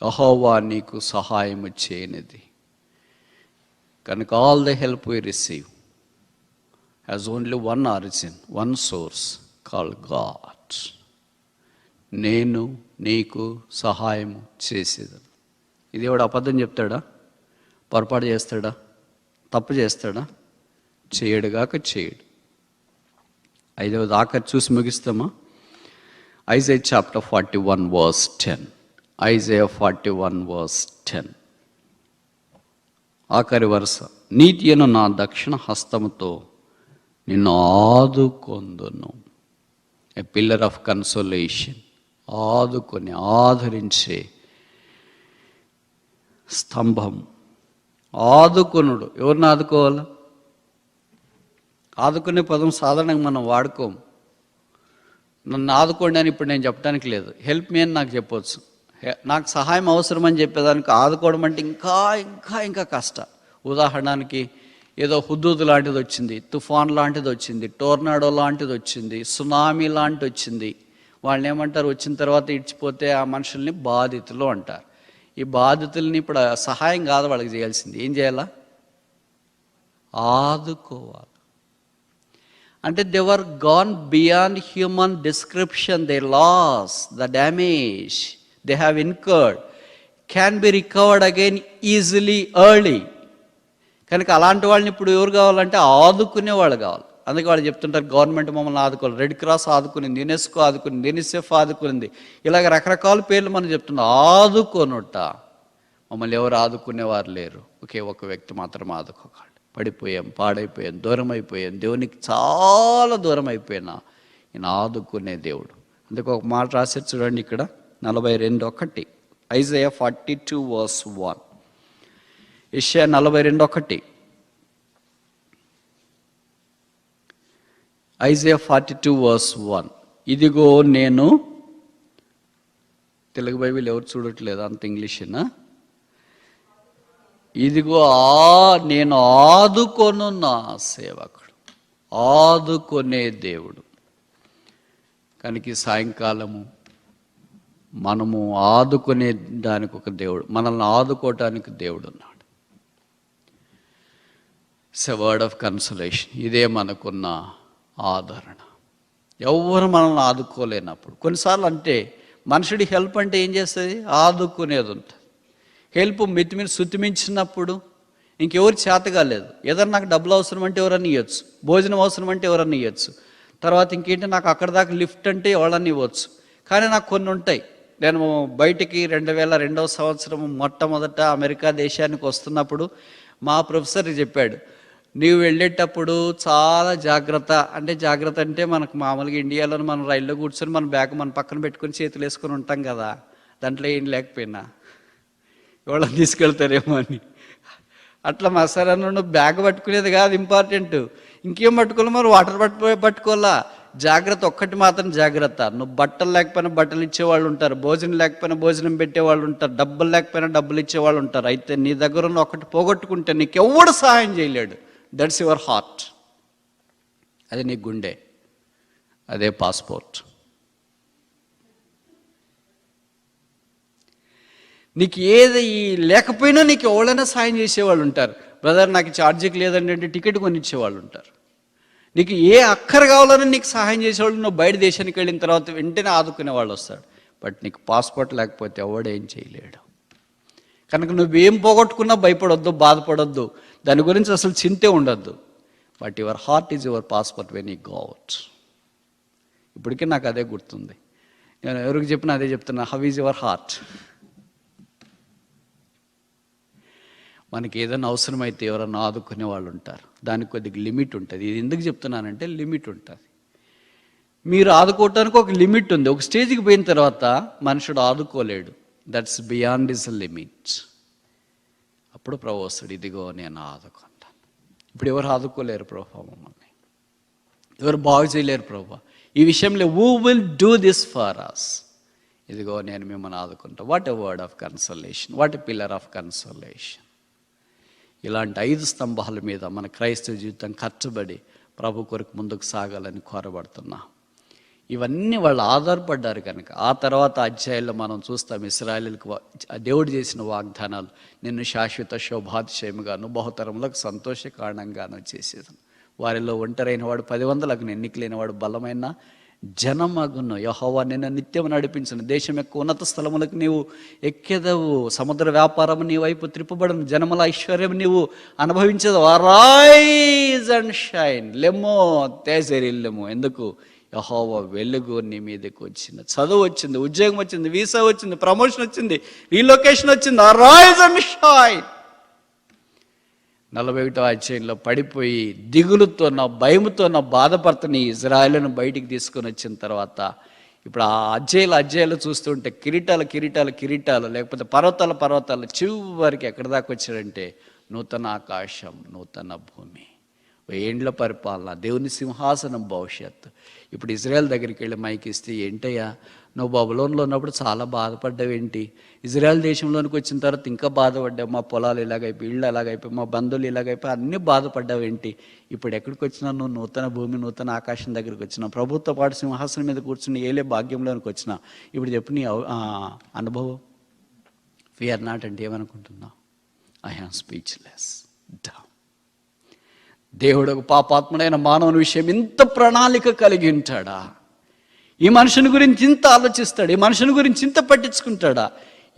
యెహోవా నీకు సహాయము చేయనిది. కనుక all the help we receive has only one origin, one source called God. నేను నీకు సహాయము చేసేదను. ఇది ఎవడు అబద్ధం చెప్తాడా? పొరపాటు చేస్తాడా? తప్పు చేస్తాడా? చేయడుగాక చేయడు. 5వ దాకా చూసి ముగిస్తామా? Isaiah chapter 41 verse 10, Isaiah 41 verse 10, ఆఖరి వరుస. నీతి అను నా దక్షిణ హస్తముతో నిన్ను ఆదుకొందును. ఏ పిల్లర్ ఆఫ్ కన్సోలేషన్. ఆదుకొని ఆదరించే స్తంభం. ఆదుకొనుడు. ఎవరిని ఆదుకోవాలా? ఆదుకునే పదం సాధారణంగా మనం వాడుకోం. నన్ను ఆదుకోండి అని ఇప్పుడు నేను చెప్పడానికి లేదు. హెల్ప్ మీ అని నాకు చెప్పవచ్చు. నాకు సహాయం అవసరం అని చెప్పేదానికి ఆదుకోవడం అంటే ఇంకా ఇంకా ఇంకా కష్టం. ఉదాహరణకి ఏదో హుదూద్ లాంటిది వచ్చింది, తుఫాన్ లాంటిది వచ్చింది, టోర్నాడో లాంటిది వచ్చింది, సునామీ లాంటిది వచ్చింది. వాళ్ళని ఏమంటారు? వచ్చిన తర్వాత ఇడిచిపోతే ఆ మనుషుల్ని బాధితులు అంటారు. ఈ బాధితుల్ని ఇప్పుడు సహాయం కాదు వాళ్ళకి చేయాల్సింది. ఏం చేయాలా? ఆదుకోవాలి. అంటే they were gone beyond human description. They loss, the damage they have incurred can be recovered again easily early. కనుక అలాంటి వాళ్ళని ఇప్పుడు ఎవరు కావాలంటే ఆదుకునే వాళ్ళు కావాలి. అందుకే వాళ్ళు చెప్తుంటారు గవర్నమెంట్ మమ్మల్ని ఆదుకోవాలి, రెడ్ క్రాస్ ఆదుకునింది, యునెస్కో ఆదుకునింది, యూనిసెఫ్ ఆదుకునింది, ఇలాగ రకరకాల పేర్లు మనం చెప్తున్నాం. ఆదుకోనుట. మమ్మల్ని ఎవరు ఆదుకునేవారు లేరు. ఒకే ఒక వ్యక్తి మాత్రం ఆదుకోగలడు. పడిపోయాం, పాడైపోయాం, దూరం అయిపోయాం, దేవునికి చాలా దూరం అయిపోయినా ఈయన ఆదుకునే దేవుడు. అందుకే ఒక మాట రాశారు చూడండి ఇక్కడ 42:1, ఐజాయా 42 verse 1, యెషయా 42:1, ఐజాయా 42 verse 1. ఇదిగో నేను, తెలుగు బైబిల్ ఎవరు చూడట్లేదు, అంత ఇంగ్లీషేనా? ఇదిగో నేను ఆదుకొను నా సేవకుడు. ఆదుకొనే దేవుడు. కనుక ఈ సాయంకాలము మనము ఆదుకునే దానికి ఒక దేవుడు, మనల్ని ఆదుకోవటానికి దేవుడు ఉన్నాడు. It's a word of consolation. ఇదే మనకున్న ఆదరణ. ఎవరు మనల్ని ఆదుకోలేనప్పుడు కొన్నిసార్లు అంటే మనుషుడి హెల్ప్ అంటే ఏం చేస్తుంది? ఆదుకునేది ఉంటుంది. హెల్ప్ మితిమిని శుతిమించినప్పుడు ఇంకెవరు చేత కాలేదు. ఏదన్నా నాకు డబ్బులు అవసరం అంటే ఎవరన్నా ఇవ్వచ్చు, భోజనం అవసరం అంటే ఎవరన్నా ఇవ్వచ్చు, తర్వాత ఇంకేంటి నాకు అక్కడ దాకా లిఫ్ట్ అంటే ఎవరన్నా ఇవ్వచ్చు. కానీ నాకు కొన్ని ఉంటాయి. నేను బయటికి 2002వ సంవత్సరం మొట్టమొదట అమెరికా దేశానికి వస్తున్నప్పుడు మా ప్రొఫెసర్ చెప్పాడు, నీవు వెళ్ళేటప్పుడు చాలా జాగ్రత్త. అంటే జాగ్రత్త అంటే మనకు మామూలుగా ఇండియాలో మనం రైల్లో కూర్చొని మన బ్యాగ్ మన పక్కన పెట్టుకొని చేతులు వేసుకొని ఉంటాం కదా, దాంట్లో ఏం లేకపోయినా ఎవళ్ళని తీసుకెళ్తారేమో అని. అట్లా మా సార్ అన్న బ్యాగ్ పట్టుకునేది కాదు ఇంపార్టెంట్, ఇంకేం పట్టుకోవాలి? మరి వాటర్ పట్టుకోవాలా? జాగ్రత్త ఒక్కటి మాత్రం జాగ్రత్త. నువ్వు బట్టలు లేకపోయినా బట్టలు ఇచ్చేవాళ్ళు ఉంటారు, భోజనం లేకపోయినా భోజనం పెట్టేవాళ్ళు ఉంటారు, డబ్బులు లేకపోయినా డబ్బులు ఇచ్చేవాళ్ళు ఉంటారు. అయితే నీ దగ్గర ఉన్న ఒకటి పోగొట్టుకుంటే నీకు ఎవడు సహాయం చేయలేడు. That's your heart. అది నీ గుండె, అదే పాస్పోర్ట్. నీకు ఏది లేకపోయినా నీకు ఎవరైనా సాయం చేసేవాళ్ళు ఉంటారు. బ్రదర్ నాకు ఛార్జీకి లేదండి అంటే టికెట్ కొనిచ్చేవాళ్ళు ఉంటారు. నీకు ఏ అక్కర కావాలని నీకు సహాయం చేసేవాళ్ళు, నువ్వు బయట దేశానికి వెళ్ళిన తర్వాత వెంటనే ఆదుకునే వాళ్ళు వస్తాడు. బట్ నీకు పాస్పోర్ట్ లేకపోతే ఎవడేం చేయలేడు. కనుక నువ్వేం పోగొట్టుకున్నా భయపడొద్దు, బాధపడొద్దు, దాని గురించి అసలు చింతే ఉండొద్దు. But your heart is your passport when you go out. ఇప్పటికీ నాకు అదే గుర్తుంది. నేను ఎవరికి చెప్పినా అదే చెప్తున్నా, హౌ ఈజ్ యువర్ హార్ట్? మనకి ఏదైనా అవసరమైతే ఎవరన్నా ఆదుకునే వాళ్ళు ఉంటారు, దానికి కొద్దిగా లిమిట్ ఉంటుంది. ఇది ఎందుకు చెప్తున్నానంటే లిమిట్ ఉంటుంది. మీరు ఆదుకోవటానికి ఒక లిమిట్ ఉంది. ఒక స్టేజ్కి పోయిన తర్వాత మనుషుడు ఆదుకోలేడు, దట్స్ బియాండ్ హిస్ లిమిట్. అప్పుడు ప్రభు వస్తాడు, ఇదిగో నేను ఆదుకుంటాను. ఇప్పుడు ఎవరు ఆదుకోలేరు ప్రభు, మమ్మల్ని ఎవరు బాగు చేయలేరు ప్రభు. ఈ విషయంలో who will do this for us? ఇదిగో నేను మిమ్మల్ని ఆదుకుంటా. What a word of consolation, what a pillar of consolation. ఇలాంటి 5 స్తంభాల మీద మన క్రైస్తవ జీవితం కట్టబడి ప్రభు కొరకు ముందుకు సాగాలని కోరబడుతున్నా. ఇవన్నీ వాళ్ళు ఆధారపడ్డారు కనుక ఆ తర్వాత అధ్యాయంలో మనం చూస్తాం, ఇశ్రాయేలుకు దేవుడు చేసిన వాగ్దానాలు, నిన్ను శాశ్వత శోభాతిశయముగాను బహుతరములకు సంతోష కారణంగాను చేసేది. వారిలో ఒంటరైన వాడు 10,000లకు ఎన్నికలైన వాడు బలమైన జనమగును. యెహోవా నిన్ను నిత్యం నడిపించిన దేశం యొక్క ఉన్నత స్థలములకు నీవు ఎక్కెదవు. సముద్ర వ్యాపారము నీ వైపు త్రిప్పబడను. జనముల ఐశ్వర్యం నీవు అనుభవించదు. రైజ్ అండ్ షైన్, లెమ్మో తేజరిల్లెము. ఎందుకు? యెహోవా వెలుగు నీ మీదకి వచ్చింది. చదువు వచ్చింది, ఉద్యోగం వచ్చింది, వీసా వచ్చింది, ప్రమోషన్ వచ్చింది, రీలొకేషన్ వచ్చింది. Rise and shine. 41వ అధ్యాయంలో పడిపోయి దిగులుతోన భయముతోన బాధపడుతున్న ఇజ్రాయేలును బయటికి తీసుకొని వచ్చిన తర్వాత ఇప్పుడు ఆ అధ్యాయాలు చూస్తుంటే కిరీటాలు లేకపోతే పర్వతాలు చివరికి ఎక్కడి దాకా వచ్చాడంటే నూతన ఆకాశం, నూతన భూమి, 1000 ఏండ్ల పరిపాలన, దేవుని సింహాసనం భవిష్యత్తు. ఇప్పుడు ఇజ్రాయెల్ దగ్గరికి వెళ్ళి మైకి ఇస్తే, ఏంటయ్యా నువ్వు బబులోన్లో ఉన్నప్పుడు చాలా బాధపడ్డావేంటి, ఇజ్రాయెల్ దేశంలోనికి వచ్చిన తర్వాత ఇంకా బాధపడ్డావు, మా పొలాలు ఇలాగైపోయి, ఇళ్ళు అలాగైపోయి, మా బంధువులు ఇలాగైపోయి, అన్నీ బాధపడ్డావేంటి, ఇప్పుడు ఎక్కడికి వచ్చినా నువ్వు నూతన భూమి, నూతన ఆకాశం దగ్గరికి వచ్చినావు, ప్రభుత్వ పాటు సింహాసనం మీద కూర్చుని ఏలే భాగ్యంలోనికి వచ్చినా. ఇప్పుడు చెప్పు నీ అనుభవం. ఫియర్ నాట్ అంటే ఏమనుకుంటున్నావు? I am speechless. దేవుడు ఒక పాపాత్ముడైన మానవుని విషయం ఇంత ప్రణాళిక కలిగి ఉంటాడా? ఈ మనుషుని గురించి ఇంత ఆలోచిస్తాడు? ఈ మనుషుని గురించి ఇంత పట్టించుకుంటాడా?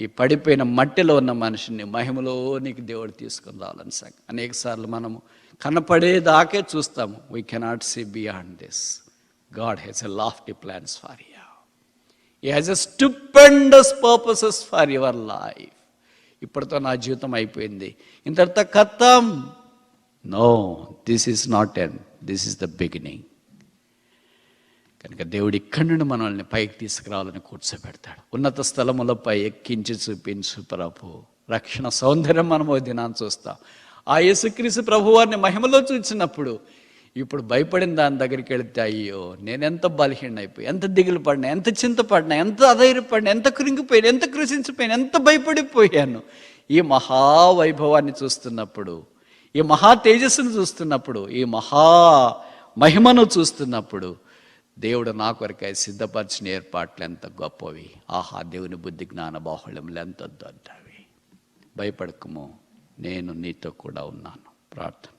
ఈ పడిపోయిన మట్టిలో ఉన్న మనిషిని మహిమలోనికి దేవుడు తీసుకుని రావాలని అనేక సార్లు మనము కనపడేదాకే చూస్తాము. We cannot see beyond this. God has a lofty plans for you. He has a stupendous purposes for your life. ఇప్పటితో నా జీవితం అయిపోయింది, ఇంతటితో ఖతం. No, this is not end, this is the beginning. కనుక దేవుడు ఇక్కడి నుండి మనల్ని పైకి తీసుకురావాలని కూర్చోబెడతాడు. ఉన్నత స్థలములపై ఎక్కించి చూపించు ప్రభు. రక్షణ సౌందర్యం మనం దినాన్ని చూస్తాం. ఆ యేసుక్రీస్తు ప్రభు వారిని మహిమలో చూసినప్పుడు ఇప్పుడు భయపడిన దాని దగ్గరికి వెళితే, అయ్యో నేనెంత బలహీన అయిపోయి, ఎంత దిగులు పడినా, ఎంత చింతపడినా, ఎంత అధైర్యపడినా, ఎంత కృంగిపోయాను, ఎంత కృషించిపోయాను, ఎంత భయపడిపోయాను. ఈ మహావైభవాన్ని చూస్తున్నప్పుడు, ఈ మహా తేజస్సును చూస్తున్నప్పుడు, ఈ మహా మహిమను చూస్తున్నప్పుడు దేవుడు నా కొరకై సిద్ధపరిచిన ఏర్పాట్లు ఎంత గొప్పవి. ఆహా, దేవుని బుద్ధి జ్ఞాన బాహుళ్యములు ఎంత దొడ్డవి. భయపడకము, నేను నీతో కూడా ఉన్నాను. ప్రార్థన.